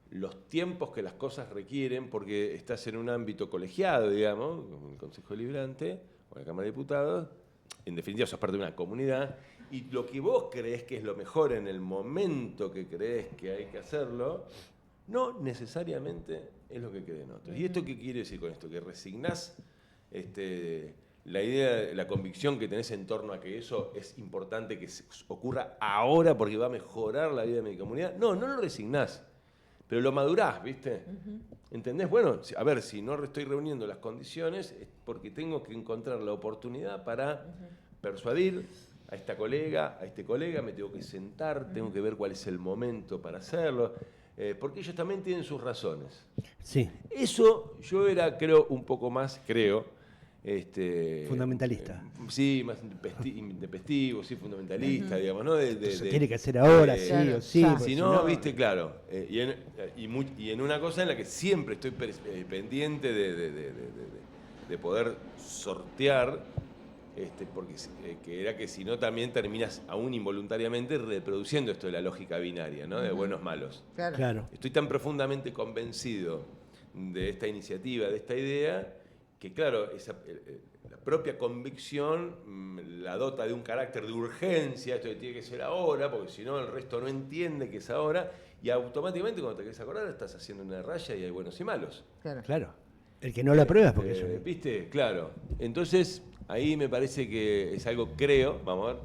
[SPEAKER 2] los tiempos que las cosas requieren, porque estás en un ámbito colegiado, digamos, como el Consejo Deliberante o la Cámara de Diputados, en definitiva sos parte de una comunidad, y lo que vos creés que es lo mejor en el momento que creés que hay que hacerlo, no necesariamente es lo que creen otros. ¿Y esto qué quiere decir con esto? Que resignás la idea, la convicción que tenés en torno a que eso es importante que ocurra ahora porque va a mejorar la vida de mi comunidad. No lo resignás, pero lo madurás, ¿viste? ¿Entendés? Bueno, a ver, si no estoy reuniendo las condiciones es porque tengo que encontrar la oportunidad para persuadir a esta colega, a este colega, me tengo que sentar, tengo que ver cuál es el momento para hacerlo. Porque ellos también tienen sus razones.
[SPEAKER 3] Sí.
[SPEAKER 2] Eso yo era, creo, un poco más,
[SPEAKER 3] fundamentalista.
[SPEAKER 2] Sí, más intempestivo, sí, fundamentalista, digamos, ¿no?
[SPEAKER 3] Tiene que ser ahora, sí o sí.
[SPEAKER 2] Si no, viste, claro. Y en una cosa en la que siempre estoy pendiente de poder sortear, porque que era que si no también terminas aún involuntariamente reproduciendo esto de la lógica binaria, ¿no? De buenos malos.
[SPEAKER 3] Claro.
[SPEAKER 2] Estoy tan profundamente convencido de esta iniciativa, de esta idea, que claro, la propia convicción la dota de un carácter de urgencia, esto que tiene que ser ahora, porque si no el resto no entiende que es ahora, y automáticamente cuando te querés acordar estás haciendo una raya y hay buenos y malos.
[SPEAKER 3] Claro. El que no la prueba es porque eso.
[SPEAKER 2] ¿Viste? Claro. Entonces, ahí me parece que es algo, creo, vamos a ver,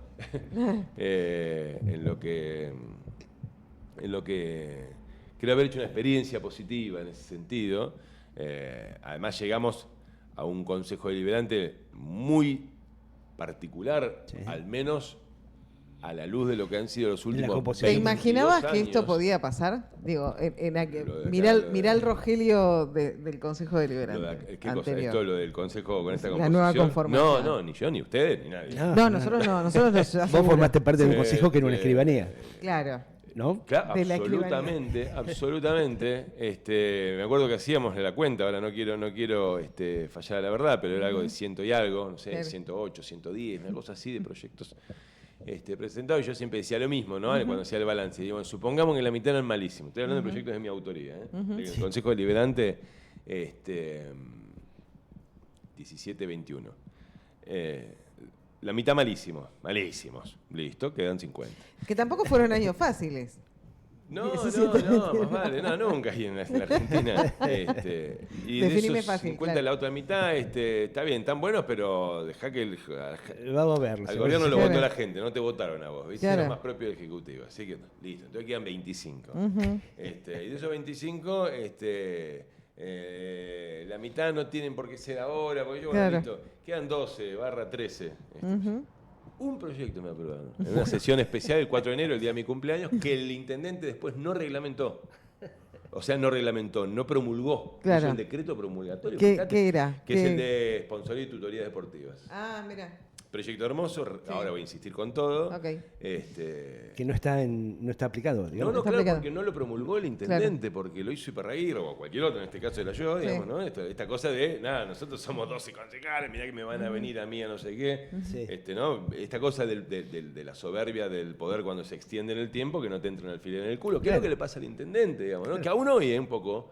[SPEAKER 2] en lo que creo haber hecho una experiencia positiva en ese sentido. Además llegamos a un Consejo Deliberante muy particular, al menos a la luz de lo que han sido los últimos 22
[SPEAKER 1] ¿Te imaginabas
[SPEAKER 2] años.
[SPEAKER 1] Que esto podía pasar? Digo, mirá el Rogelio del Consejo Deliberante.
[SPEAKER 2] ¿Qué cosa? ¿Esto lo del Consejo con esta
[SPEAKER 1] la
[SPEAKER 2] composición?
[SPEAKER 1] nueva conformación.
[SPEAKER 2] No, ni yo, ni ustedes, ni nadie.
[SPEAKER 1] No, nosotros no. Nosotros
[SPEAKER 3] Vos formaste parte de un consejo que era una escribanía.
[SPEAKER 1] Claro.
[SPEAKER 3] ¿No?
[SPEAKER 2] Claro,
[SPEAKER 1] De la
[SPEAKER 2] absolutamente. Me acuerdo que hacíamos la cuenta, ahora no quiero fallar a la verdad, pero era algo de 100 y algo, no sé,
[SPEAKER 1] Claro.
[SPEAKER 2] 108, 110, una cosa así de proyectos presentados. Y yo siempre decía lo mismo, ¿no? Cuando hacía el balance. Digo, bueno, supongamos que la mitad eran malísimos. Estoy hablando de proyectos de mi autoría, El Consejo Deliberante 17-21. La mitad malísimos, listo, quedan 50.
[SPEAKER 1] Que tampoco fueron años fáciles.
[SPEAKER 2] No, más vale, nunca ahí en la Argentina. Y
[SPEAKER 1] Definime
[SPEAKER 2] de esos
[SPEAKER 1] fácil,
[SPEAKER 2] 50
[SPEAKER 1] claro.
[SPEAKER 2] la otra mitad, está bien, están buenos, pero dejá que
[SPEAKER 3] Vamos a verlo.
[SPEAKER 2] al gobierno lo
[SPEAKER 1] Claro.
[SPEAKER 2] votó la gente, no te votaron a vos, ¿viste?
[SPEAKER 1] Claro.
[SPEAKER 2] Era más propio del Ejecutivo, así que listo, entonces quedan 25. Y de esos 25, la mitad no tienen por qué ser ahora, porque yo,
[SPEAKER 1] Claro.
[SPEAKER 2] listo, quedan 12/13. Un proyecto me aprobaron. En una sesión especial el 4 de enero, el día de mi cumpleaños, que el intendente después no reglamentó. O sea, no reglamentó, no promulgó.
[SPEAKER 1] Claro.
[SPEAKER 2] Hizo el decreto promulgatorio.
[SPEAKER 1] ¿Qué
[SPEAKER 2] Fíjate,
[SPEAKER 1] era?
[SPEAKER 2] Que es el de sponsoría y tutorías deportivas.
[SPEAKER 1] Ah, mira.
[SPEAKER 2] Proyecto hermoso, ahora voy a insistir con todo.
[SPEAKER 1] Ok.
[SPEAKER 3] Que no está aplicado, digamos.
[SPEAKER 2] No,
[SPEAKER 1] Está
[SPEAKER 2] claro,
[SPEAKER 1] aplicado.
[SPEAKER 2] porque no lo promulgó el intendente, porque lo hizo Iparraguirre o cualquier otro, en este caso era yo, digamos, ¿no? Esta cosa de, nada, nosotros somos 12 concejales, mirá que me van a venir a mí a no sé qué.
[SPEAKER 3] Sí.
[SPEAKER 2] ¿No? Esta cosa de la soberbia del poder cuando se extiende en el tiempo, que no te entren alfiler en el culo. ¿Qué es lo que le pasa al intendente, digamos, ¿no? Que aún hoy un poco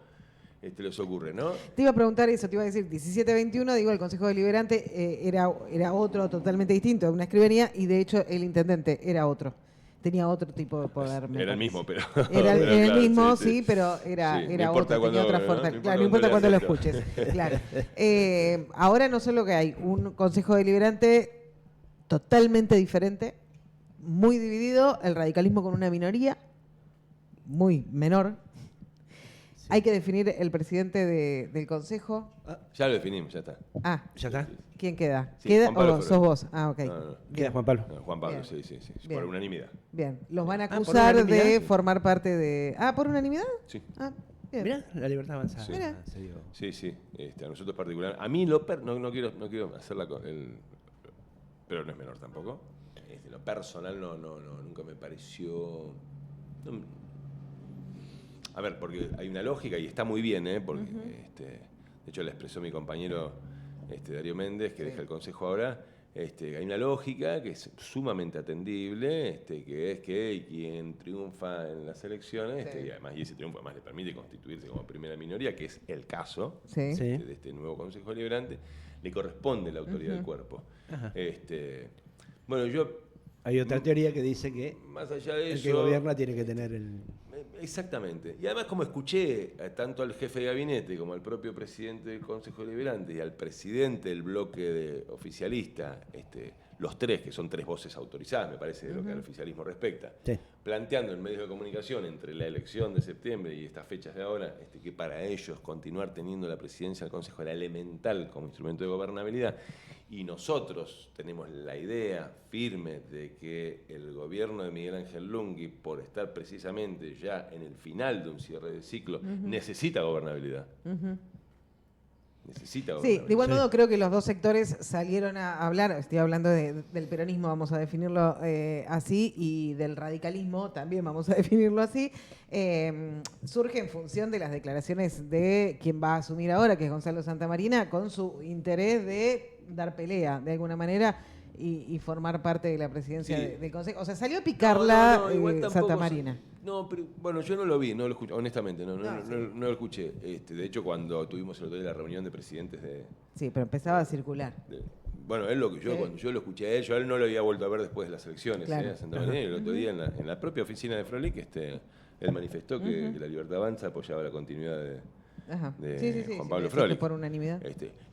[SPEAKER 2] les ocurre, ¿no?
[SPEAKER 1] Te iba a preguntar eso, te iba a decir, 1721, digo, el Consejo Deliberante era otro totalmente distinto, una escribanía, y de hecho el intendente era otro. Tenía otro tipo de poder.
[SPEAKER 2] Era el mismo, pero...
[SPEAKER 1] Era
[SPEAKER 2] pero
[SPEAKER 1] el
[SPEAKER 2] claro,
[SPEAKER 1] mismo, sí, pero
[SPEAKER 2] Sí,
[SPEAKER 1] era
[SPEAKER 2] no
[SPEAKER 1] otro, tenía otra fuerza. Claro, no importa cuándo lo escuches. Claro. Ahora no solo que hay un Consejo Deliberante totalmente diferente, muy dividido, el radicalismo con una minoría, muy menor. Hay que definir el presidente del Consejo.
[SPEAKER 2] Ya lo definimos, ya está.
[SPEAKER 1] Ah,
[SPEAKER 3] ¿Ya está?
[SPEAKER 1] ¿quién queda?
[SPEAKER 2] Sí,
[SPEAKER 1] ¿Queda
[SPEAKER 2] Juan Pablo
[SPEAKER 1] o sos
[SPEAKER 2] Ferrer.
[SPEAKER 1] vos? Ah, ok.
[SPEAKER 2] No.
[SPEAKER 3] Queda Juan Pablo.
[SPEAKER 2] Juan Pablo,
[SPEAKER 1] Bien.
[SPEAKER 2] sí.
[SPEAKER 1] Bien.
[SPEAKER 2] Por unanimidad.
[SPEAKER 1] Bien, los van a
[SPEAKER 3] ¿por
[SPEAKER 1] acusar
[SPEAKER 3] unanimidad?
[SPEAKER 1] de formar parte de... Ah, ¿por unanimidad?
[SPEAKER 2] Sí.
[SPEAKER 1] Ah, bien.
[SPEAKER 3] Mirá, la libertad avanzada.
[SPEAKER 2] Sí.
[SPEAKER 1] Mira.
[SPEAKER 3] Se dio.
[SPEAKER 2] Sí. A nosotros particular. A mí no quiero hacerla con pero no es menor tampoco. Lo personal nunca me pareció. A ver, porque hay una lógica y está muy bien, porque de hecho la expresó mi compañero Darío Méndez, que deja el Consejo ahora. Hay una lógica que es sumamente atendible, que es que quien triunfa en las elecciones, y además ese triunfo además le permite constituirse como primera minoría, que es el caso
[SPEAKER 1] Sí.
[SPEAKER 2] de este nuevo Consejo Deliberante, le corresponde la autoridad del cuerpo.
[SPEAKER 3] Ajá.
[SPEAKER 2] Bueno, yo,
[SPEAKER 3] Hay otra teoría que dice que
[SPEAKER 2] más allá de
[SPEAKER 3] el
[SPEAKER 2] eso...
[SPEAKER 3] que gobierna tiene que tener el...
[SPEAKER 2] Exactamente. Y además, como escuché tanto al jefe de gabinete como al propio presidente del Consejo Deliberante y al presidente del bloque oficialista, los tres, que son tres voces autorizadas, me parece, de lo que al oficialismo respecta,
[SPEAKER 3] Sí.
[SPEAKER 2] planteando en medios de comunicación entre la elección de septiembre y estas fechas de ahora, que para ellos continuar teniendo la presidencia del Consejo era elemental como instrumento de gobernabilidad, y nosotros tenemos la idea firme de que el gobierno de Miguel Ángel Lungui, por estar precisamente ya en el final de un cierre de ciclo, necesita gobernabilidad. Necesita
[SPEAKER 1] Sí,
[SPEAKER 2] gobernabilidad.
[SPEAKER 1] de igual modo creo que los dos sectores salieron a hablar, estoy hablando del peronismo, vamos a definirlo así, y del radicalismo también vamos a definirlo así, surge en función de las declaraciones de quien va a asumir ahora, que es Gonzalo Santamarina, con su interés de dar pelea de alguna manera y formar parte de la presidencia
[SPEAKER 2] Sí.
[SPEAKER 1] del Consejo. O sea, salió a picarla
[SPEAKER 2] igual tampoco
[SPEAKER 1] Santamarina.
[SPEAKER 2] No, pero bueno, yo no lo vi, no lo escuché, honestamente, no lo escuché. De hecho, cuando tuvimos el otro día la reunión de presidentes
[SPEAKER 1] Sí, pero empezaba a circular.
[SPEAKER 2] bueno, él cuando yo lo escuché a él, yo a él no lo había vuelto a ver después de las elecciones,
[SPEAKER 1] Claro.
[SPEAKER 2] a Santamarina, y el otro día en la propia oficina de Frolic, él manifestó que la Libertad Avanza apoyaba la continuidad
[SPEAKER 1] Ajá.
[SPEAKER 2] de
[SPEAKER 1] Sí,
[SPEAKER 2] Juan Pablo
[SPEAKER 1] decís que
[SPEAKER 2] Frolic.
[SPEAKER 1] por unanimidad.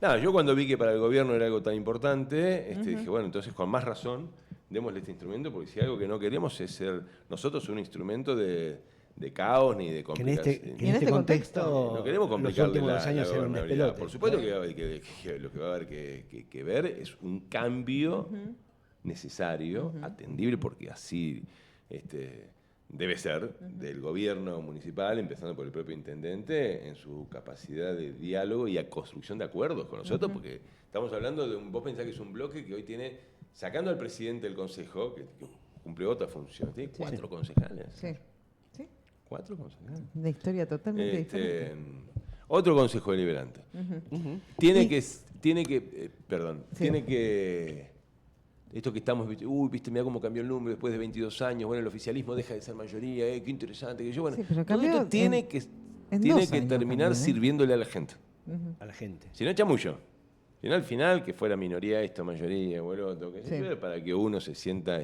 [SPEAKER 2] Nada, yo cuando vi que para el gobierno era algo tan importante, dije, bueno, entonces con más razón, démosle este instrumento, porque si algo que no queremos es ser nosotros un instrumento de caos ni de
[SPEAKER 3] Que en
[SPEAKER 2] complicación.
[SPEAKER 3] este,
[SPEAKER 1] este
[SPEAKER 3] contexto
[SPEAKER 2] No queremos
[SPEAKER 3] los
[SPEAKER 2] complicarle
[SPEAKER 3] últimos
[SPEAKER 2] la,
[SPEAKER 3] dos años
[SPEAKER 2] la
[SPEAKER 3] eran un
[SPEAKER 2] gobernabilidad.
[SPEAKER 3] despelote.
[SPEAKER 2] Por supuesto que lo que va a haber que ver es un cambio necesario, atendible, porque así debe ser, del gobierno municipal, empezando por el propio intendente, en su capacidad de diálogo y a construcción de acuerdos con nosotros, porque estamos hablando de vos pensás que es un bloque que hoy tiene, sacando al presidente del consejo, que cumple otra función, tiene 4 concejales.
[SPEAKER 1] Sí. Sí.
[SPEAKER 2] 4 concejales.
[SPEAKER 1] Una historia totalmente diferente.
[SPEAKER 2] Otro consejo deliberante. Tiene que esto que estamos, viste, mirá cómo cambió el número después de 22 años, bueno, el oficialismo deja de ser mayoría, qué interesante, que yo, bueno,
[SPEAKER 1] Sí, pero
[SPEAKER 2] todo
[SPEAKER 1] cambió
[SPEAKER 2] esto tiene
[SPEAKER 1] en
[SPEAKER 2] que
[SPEAKER 1] 2 años
[SPEAKER 2] terminar
[SPEAKER 1] cambió, ¿eh?
[SPEAKER 2] sirviéndole a la gente.
[SPEAKER 3] A la gente.
[SPEAKER 2] Si no, chamullo. Si no, al final, que fuera minoría esto, mayoría, o el otro, que
[SPEAKER 1] Sí.
[SPEAKER 2] se para que uno se sienta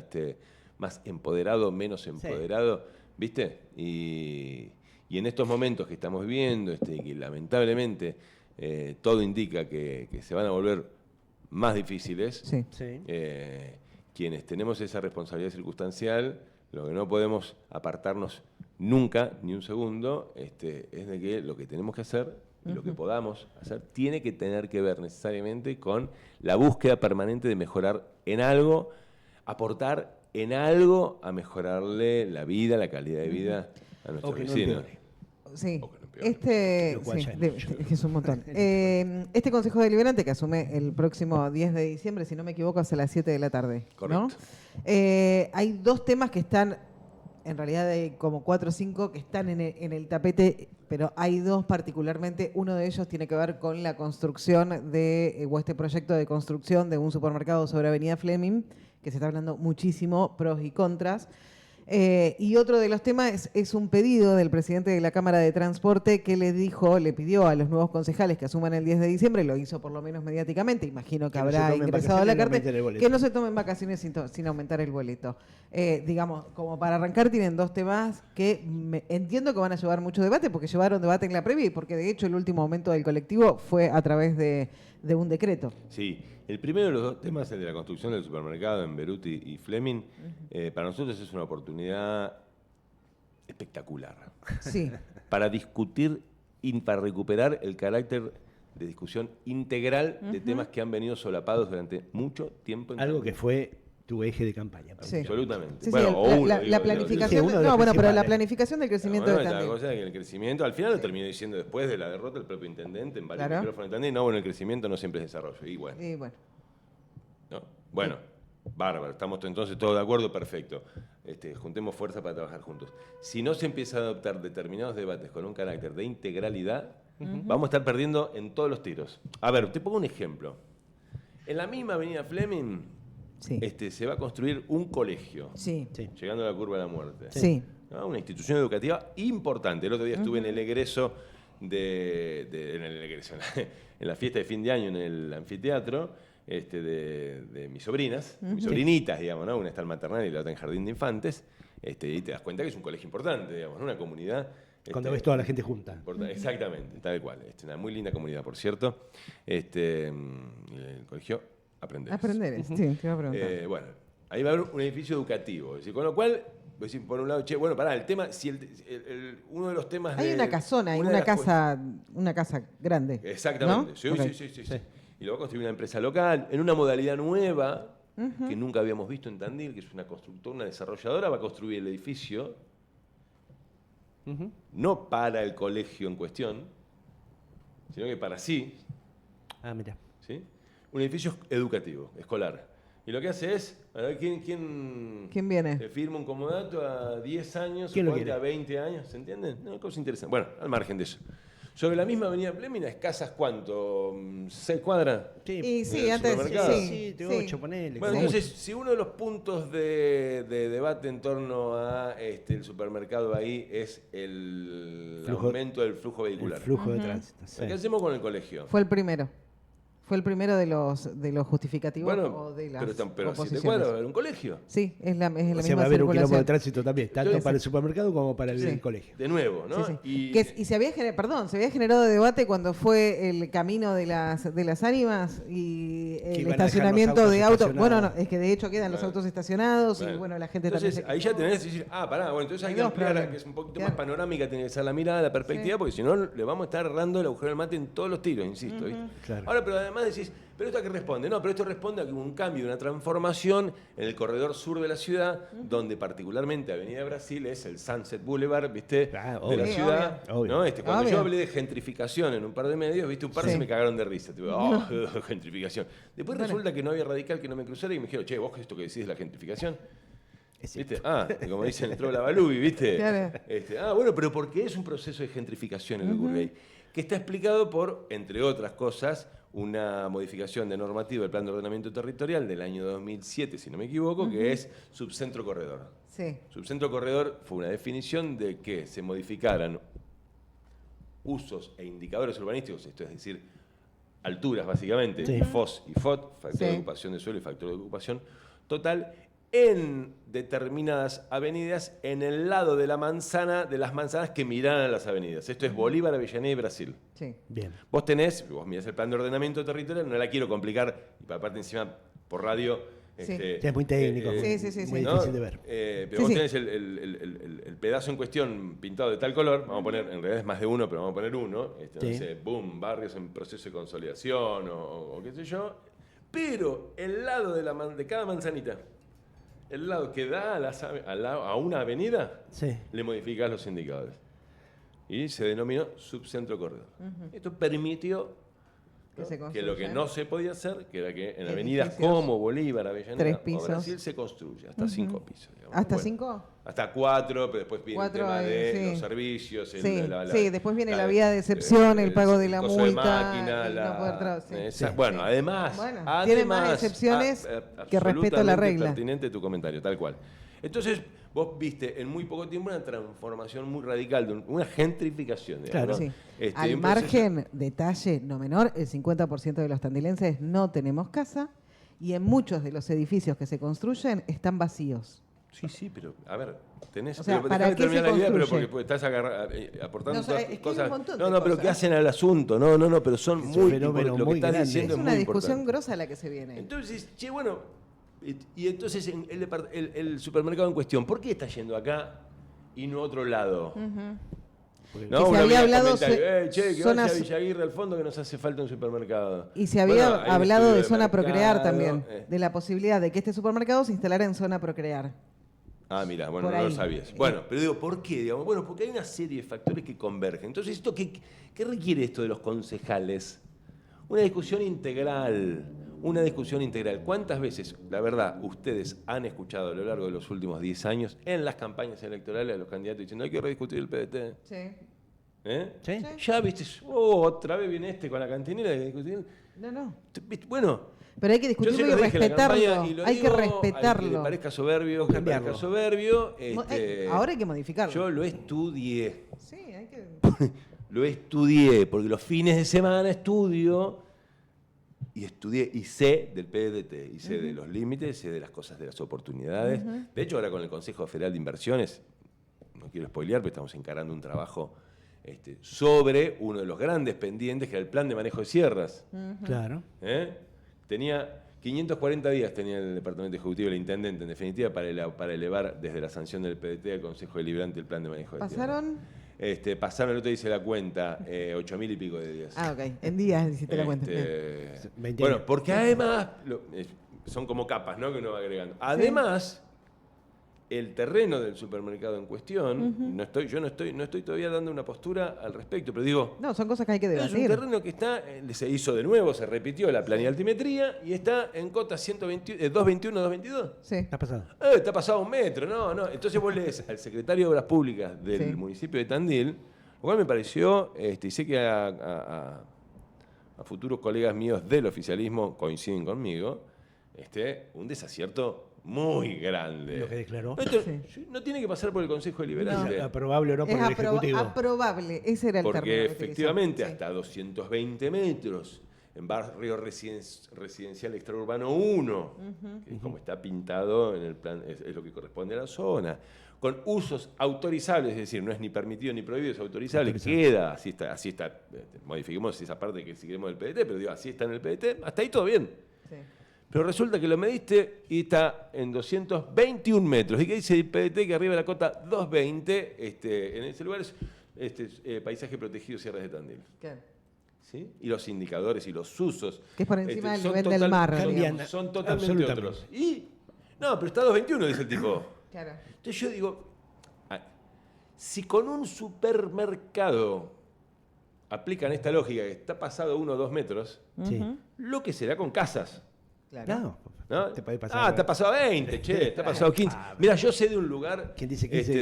[SPEAKER 2] más empoderado, menos empoderado, ¿viste? Y en estos momentos que estamos viviendo, que lamentablemente todo indica que se van a volver más difíciles,
[SPEAKER 1] Sí.
[SPEAKER 3] Sí.
[SPEAKER 2] quienes tenemos esa responsabilidad circunstancial, lo que no podemos apartarnos nunca, ni un segundo, es de que lo que tenemos que hacer y lo que podamos hacer tiene que tener que ver necesariamente con la búsqueda permanente de mejorar en algo, aportar en algo a mejorarle la vida, la calidad de vida a nuestros
[SPEAKER 3] O que no
[SPEAKER 2] vecinos.
[SPEAKER 3] empeore.
[SPEAKER 1] Sí,
[SPEAKER 2] O que no empeore.
[SPEAKER 1] es un montón. Este Consejo Deliberante que asume el próximo 10 de diciembre, si no me equivoco, hacia las 7 de la tarde.
[SPEAKER 2] Correcto.
[SPEAKER 1] ¿No? Hay dos temas que están, en realidad hay como 4 o 5 que están en el tapete, pero hay dos particularmente. Uno de ellos tiene que ver con la construcción o este proyecto de construcción de un supermercado sobre Avenida Fleming, que se está hablando muchísimo, pros y contras. Y otro de los temas es un pedido del presidente de la Cámara de Transporte que le pidió a los nuevos concejales que asuman el 10 de diciembre, lo hizo por lo menos mediáticamente, imagino que habrá ingresado a la carta, que no se tomen vacaciones sin aumentar el boleto. Digamos, como para arrancar, tienen dos temas que entiendo que van a llevar mucho debate, porque llevaron debate en la previa y porque de hecho el último aumento del colectivo fue a través de un decreto.
[SPEAKER 2] Sí, el primero de los dos temas, el de la construcción del supermercado en Beruti y Fleming, para nosotros es una oportunidad espectacular.
[SPEAKER 1] Sí.
[SPEAKER 2] Para discutir y para recuperar el carácter de discusión integral de temas que han venido solapados durante mucho tiempo.
[SPEAKER 3] Algo que fue tu eje de campaña.
[SPEAKER 1] Sí.
[SPEAKER 2] Absolutamente.
[SPEAKER 1] Sí,
[SPEAKER 2] bueno,
[SPEAKER 1] la planificación. Pero la planificación del crecimiento de Tandil.
[SPEAKER 2] La cosa es que el crecimiento, al final lo terminó diciendo después de la derrota el propio intendente en varios micrófonos de Tandil. No, bueno, el crecimiento no siempre es desarrollo. Y bueno. ¿No? Bueno, bárbaro. Estamos entonces todos de acuerdo, perfecto. Juntemos fuerza para trabajar juntos. Si no se empieza a adoptar determinados debates con un carácter de integralidad, vamos a estar perdiendo en todos los tiros. A ver, te pongo un ejemplo. En la misma avenida Fleming,
[SPEAKER 1] sí,
[SPEAKER 2] se va a construir un colegio,
[SPEAKER 1] sí,
[SPEAKER 2] llegando a la curva de la muerte.
[SPEAKER 1] Sí.
[SPEAKER 2] ¿No? Una institución educativa importante. El otro día estuve en el egreso en la fiesta de fin de año en el anfiteatro de mis sobrinas, mis sobrinitas, digamos, ¿no? Una está en maternal y la otra en jardín de infantes, y te das cuenta que es un colegio importante, digamos, ¿no? Una comunidad.
[SPEAKER 3] Cuando ves toda la gente junta.
[SPEAKER 2] Exactamente, tal cual. Una muy linda comunidad, por cierto. El colegio Aprender.
[SPEAKER 1] Sí, te iba a preguntar.
[SPEAKER 2] Bueno, ahí va a haber un edificio educativo. Es decir, con lo cual, por un lado, bueno, pará, el tema, si uno de los temas
[SPEAKER 1] hay una casona, hay una casa grande.
[SPEAKER 2] Exactamente, ¿no? Sí. Y lo va a construir una empresa local, en una modalidad nueva, que nunca habíamos visto en Tandil, que es una constructora, una desarrolladora, va a construir el edificio, no para el colegio en cuestión, sino que para sí.
[SPEAKER 3] Ah, mira.
[SPEAKER 2] ¿Sí? Un edificio educativo, escolar. Y lo que hace es, a ver, ¿quién
[SPEAKER 1] viene?
[SPEAKER 2] Te firma un comodato a 10 años,
[SPEAKER 3] ¿Quién lo quiere?
[SPEAKER 2] a 20 años, ¿se entiende? Una cosa interesante. Bueno, al margen de eso. Sobre la misma avenida Fleming, escasas, ¿cuánto? ¿6 cuadras?
[SPEAKER 1] Sí, sí, antes
[SPEAKER 3] sí, 8, ponele.
[SPEAKER 2] Bueno, entonces, si uno de los puntos de debate en torno a el supermercado ahí es el aumento del flujo vehicular.
[SPEAKER 3] El flujo de tránsito.
[SPEAKER 2] ¿Qué hacemos con el colegio?
[SPEAKER 1] Fue el primero de los justificativos
[SPEAKER 2] bueno,
[SPEAKER 1] o de las
[SPEAKER 2] pero si te cuadra, va a haber un colegio.
[SPEAKER 1] Sí, es la misma
[SPEAKER 3] va a haber un quilombo de
[SPEAKER 1] circulación.
[SPEAKER 3] tránsito también, tanto para el supermercado como para el colegio.
[SPEAKER 2] De nuevo, ¿no?
[SPEAKER 1] Sí.
[SPEAKER 2] Y
[SPEAKER 1] se había generado debate cuando fue el camino de las ánimas y el estacionamiento de autos. Bueno, no, es que de hecho quedan los autos estacionados y bueno, la gente
[SPEAKER 2] entonces,
[SPEAKER 1] también.
[SPEAKER 2] Ahí ya tenés que decir, pará, bueno, entonces hay que ampliar, que es un poquito más panorámica, tiene que ser la mirada, la perspectiva, porque si no le vamos a estar errando el agujero del mate en todos los tiros, insisto. ¿Viste?
[SPEAKER 3] Claro.
[SPEAKER 2] Ahora, pero además decís, ¿pero esto a qué responde? No, pero esto responde a que hubo un cambio, una transformación en el corredor sur de la ciudad, donde particularmente Avenida Brasil es el Sunset Boulevard, ¿viste? de la ciudad.
[SPEAKER 3] Obvio.
[SPEAKER 2] ¿No? Cuando yo hablé de gentrificación en un par de medios, ¿viste? Un par se me cagaron de risa. Tipo, gentrificación. Después resulta que no había radical que no me cruzara y me dijeron, che, ¿vos esto que decís es la gentrificación? ¿Viste? Como dicen, entró la Balubi, ¿viste?
[SPEAKER 1] Claro.
[SPEAKER 2] Bueno, pero porque es un proceso de gentrificación el que ocurre ahí, que está explicado por, entre otras cosas, una modificación de normativa del Plan de Ordenamiento Territorial del año 2007, si no me equivoco, que es subcentro corredor.
[SPEAKER 1] Sí.
[SPEAKER 2] Subcentro corredor fue una definición de que se modificaran usos e indicadores urbanísticos, esto es decir, alturas básicamente, FOS y FOT, factor de ocupación de suelo y factor de ocupación total, en determinadas avenidas en el lado de la manzana, de las manzanas que miran a las avenidas. Esto es Bolívar, Avellaneda y Brasil.
[SPEAKER 1] Sí.
[SPEAKER 3] Bien.
[SPEAKER 2] Vos mirás el plan de ordenamiento territorial, no la quiero complicar, y aparte encima por radio.
[SPEAKER 3] Es muy técnico, muy difícil de ver.
[SPEAKER 2] Pero vos tenés el pedazo en cuestión pintado de tal color, vamos a poner, en realidad es más de uno, pero vamos a poner uno, no sé, boom, barrios en proceso de consolidación o qué sé yo, pero el lado de cada manzanita, el lado que da a una avenida, le modificás los indicadores. y se denominó Subcentro Corredor. Esto permitió que lo que no se podía hacer, que era que en avenidas como Bolívar, Avellaneda o Brasil se construye hasta 5 pisos. Digamos.
[SPEAKER 1] ¿Hasta 5?
[SPEAKER 2] Hasta 4, pero después viene el tema de los servicios.
[SPEAKER 1] Después viene la vía de excepción, el pago de la multa.
[SPEAKER 2] De máquina, bueno, además
[SPEAKER 1] tiene más excepciones que respeto a la regla.
[SPEAKER 2] Pertinente tu comentario, tal cual. Entonces, vos viste en muy poco tiempo una transformación muy radical, una gentrificación. Digamos,
[SPEAKER 1] claro, sí. Al margen, detalle no menor, el 50% de los tandilenses no tenemos casa y en muchos de los edificios que se construyen están vacíos.
[SPEAKER 2] Sí, pero a ver, tenés...
[SPEAKER 1] O sea,
[SPEAKER 2] déjame terminar la idea, pero porque estás aportando cosas... pero ¿qué hacen al asunto? No, pero son muy... Lo que estás diciendo
[SPEAKER 1] es una discusión grosa la que se viene.
[SPEAKER 2] Entonces, y entonces el supermercado en cuestión, ¿por qué está yendo acá y no a otro lado? No,
[SPEAKER 1] se había hablado
[SPEAKER 2] que vaya a Villaguirre al fondo que nos hace falta un supermercado.
[SPEAKER 1] Y se había hablado de zona Procrear también, de la posibilidad de que este supermercado se instalara en zona Procrear.
[SPEAKER 2] Ah, mira, bueno, no lo sabías. Bueno, pero digo, ¿por qué? Digamos, bueno, porque hay una serie de factores que convergen. Entonces, ¿qué requiere esto de los concejales? Una discusión integral. ¿Cuántas veces, la verdad, ustedes han escuchado a lo largo de los últimos 10 años en las campañas electorales a los candidatos diciendo hay que rediscutir el PDT?
[SPEAKER 1] Sí.
[SPEAKER 2] ¿Sí? Ya viste, otra vez viene con la cantinera de discutir.
[SPEAKER 1] No.
[SPEAKER 2] Bueno.
[SPEAKER 1] Pero hay que discutirlo y respetarlo. Hay que respetarlo.
[SPEAKER 2] Al que le parezca soberbio,
[SPEAKER 1] ahora hay que modificarlo.
[SPEAKER 2] Yo lo estudié.
[SPEAKER 1] Sí, hay que...
[SPEAKER 2] Lo estudié, porque los fines de semana estudié y sé del PDT, y sé de los límites, sé de las cosas, de las oportunidades. De hecho, ahora con el Consejo Federal de Inversiones, no quiero spoilear, pero estamos encarando un trabajo sobre uno de los grandes pendientes, que era el plan de manejo de sierras.
[SPEAKER 3] Claro.
[SPEAKER 2] Tenía 540 días tenía el Departamento Ejecutivo, el Intendente, en definitiva, para elevar desde la sanción del PDT al Consejo Deliberante el plan de manejo de tierras. Pasaron, el otro dice la cuenta, 8.000 y pico de días.
[SPEAKER 1] Ah, ok. En días hiciste la cuenta.
[SPEAKER 2] Bueno, porque además, son como capas, ¿no? Que uno va agregando. Además, el terreno del supermercado en cuestión, yo no estoy todavía dando una postura al respecto, pero digo...
[SPEAKER 1] No, son cosas que hay que debatir.
[SPEAKER 2] Es un terreno que se hizo de nuevo, se repitió la planilla de altimetría y está en cota 221, 222.
[SPEAKER 1] Sí.
[SPEAKER 3] Está pasado.
[SPEAKER 2] Está pasado 1 metro, no. Entonces vos lees al secretario de Obras Públicas del municipio de Tandil, lo cual me pareció, y sé que a futuros colegas míos del oficialismo coinciden conmigo, un desacierto muy grande.
[SPEAKER 3] Lo que declaró.
[SPEAKER 2] No tiene que pasar por el Consejo Deliberante.
[SPEAKER 3] No, aprobable o no por el Ejecutivo.
[SPEAKER 1] Aprobable, ese era el término.
[SPEAKER 2] Porque efectivamente hasta 220 metros en barrio residencial extraurbano 1, que como está pintado en el plan, es lo que corresponde a la zona, con usos autorizables, es decir, no es ni permitido ni prohibido, es autorizable, queda, así está, modifiquemos esa parte que si queremos del PDT, pero digo, así está en el PDT, hasta ahí todo bien. Sí. Pero resulta que lo mediste y está en 221 metros. ¿Y qué dice el PDT? Que arriba de la cota 220, en ese lugar es paisaje protegido Sierras de Tandil.
[SPEAKER 1] Claro.
[SPEAKER 2] ¿Sí? Y los indicadores y los usos.
[SPEAKER 1] Que es por encima del nivel del mar.
[SPEAKER 2] Son totalmente otros. No, pero está 221, dice el tipo.
[SPEAKER 1] Claro.
[SPEAKER 2] Entonces yo digo, si con un supermercado aplican esta lógica que está pasado 1 o 2 metros, lo que será con casas.
[SPEAKER 3] Claro.
[SPEAKER 2] ¿No? Te puede pasar te ha pasado 20, te ha pasado 15. Mira, yo sé de un lugar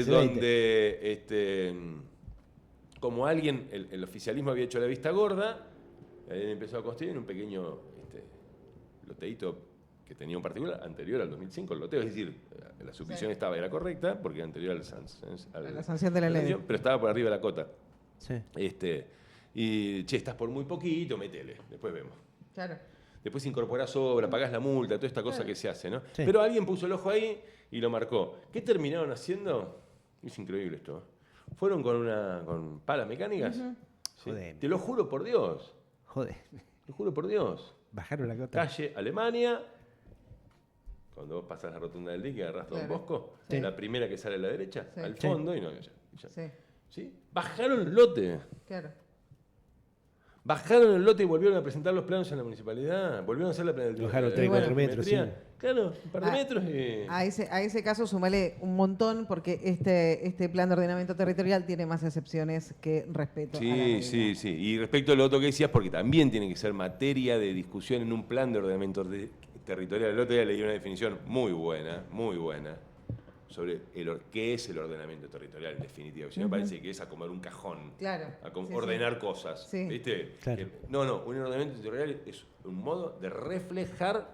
[SPEAKER 2] donde como alguien, el oficialismo había hecho la vista gorda, habían empezado a construir en un pequeño loteíto que tenía un particular anterior al 2005, el loteo, es decir, la subvisión era correcta porque era anterior a
[SPEAKER 1] la sanción de la ley.
[SPEAKER 2] Pero estaba por arriba de la cota.
[SPEAKER 3] Sí.
[SPEAKER 2] Y estás por muy poquito, métele, después vemos.
[SPEAKER 1] Claro.
[SPEAKER 2] Después incorporás obra, pagás la multa, toda esta cosa que se hace, ¿no?
[SPEAKER 3] Sí.
[SPEAKER 2] Pero alguien puso el ojo ahí y lo marcó. ¿Qué terminaron haciendo? Es increíble esto. Fueron con palas mecánicas. ¿Sí? Te lo juro por Dios.
[SPEAKER 3] Joder.
[SPEAKER 2] Te lo juro por Dios.
[SPEAKER 3] Bajaron la cota.
[SPEAKER 2] Calle Alemania. Cuando vos pasás la rotunda del dique, agarrás Don Bosco, la primera que sale a la derecha, al fondo, y no, ya.
[SPEAKER 1] Sí.
[SPEAKER 2] ¿Sí? Bajaron el lote.
[SPEAKER 1] Claro.
[SPEAKER 2] Bajaron el lote y volvieron a presentar los planos en la municipalidad. Volvieron a hacer la
[SPEAKER 3] Bajaron 3, 4 metros, sí.
[SPEAKER 2] Claro, un par de metros y...
[SPEAKER 1] A ese caso sumale un montón porque este plan de ordenamiento territorial tiene más excepciones que respeto a la regla.
[SPEAKER 2] Sí. Y respecto a lo otro que decías, porque también tiene que ser materia de discusión en un plan de ordenamiento territorial. El otro día leí una definición muy buena, sobre qué es el ordenamiento territorial, en definitiva. Si me parece que es a comer un cajón,
[SPEAKER 1] claro,
[SPEAKER 2] ordenar cosas.
[SPEAKER 1] Sí.
[SPEAKER 2] ¿Viste?
[SPEAKER 3] Claro.
[SPEAKER 2] No, un ordenamiento territorial es un modo de reflejar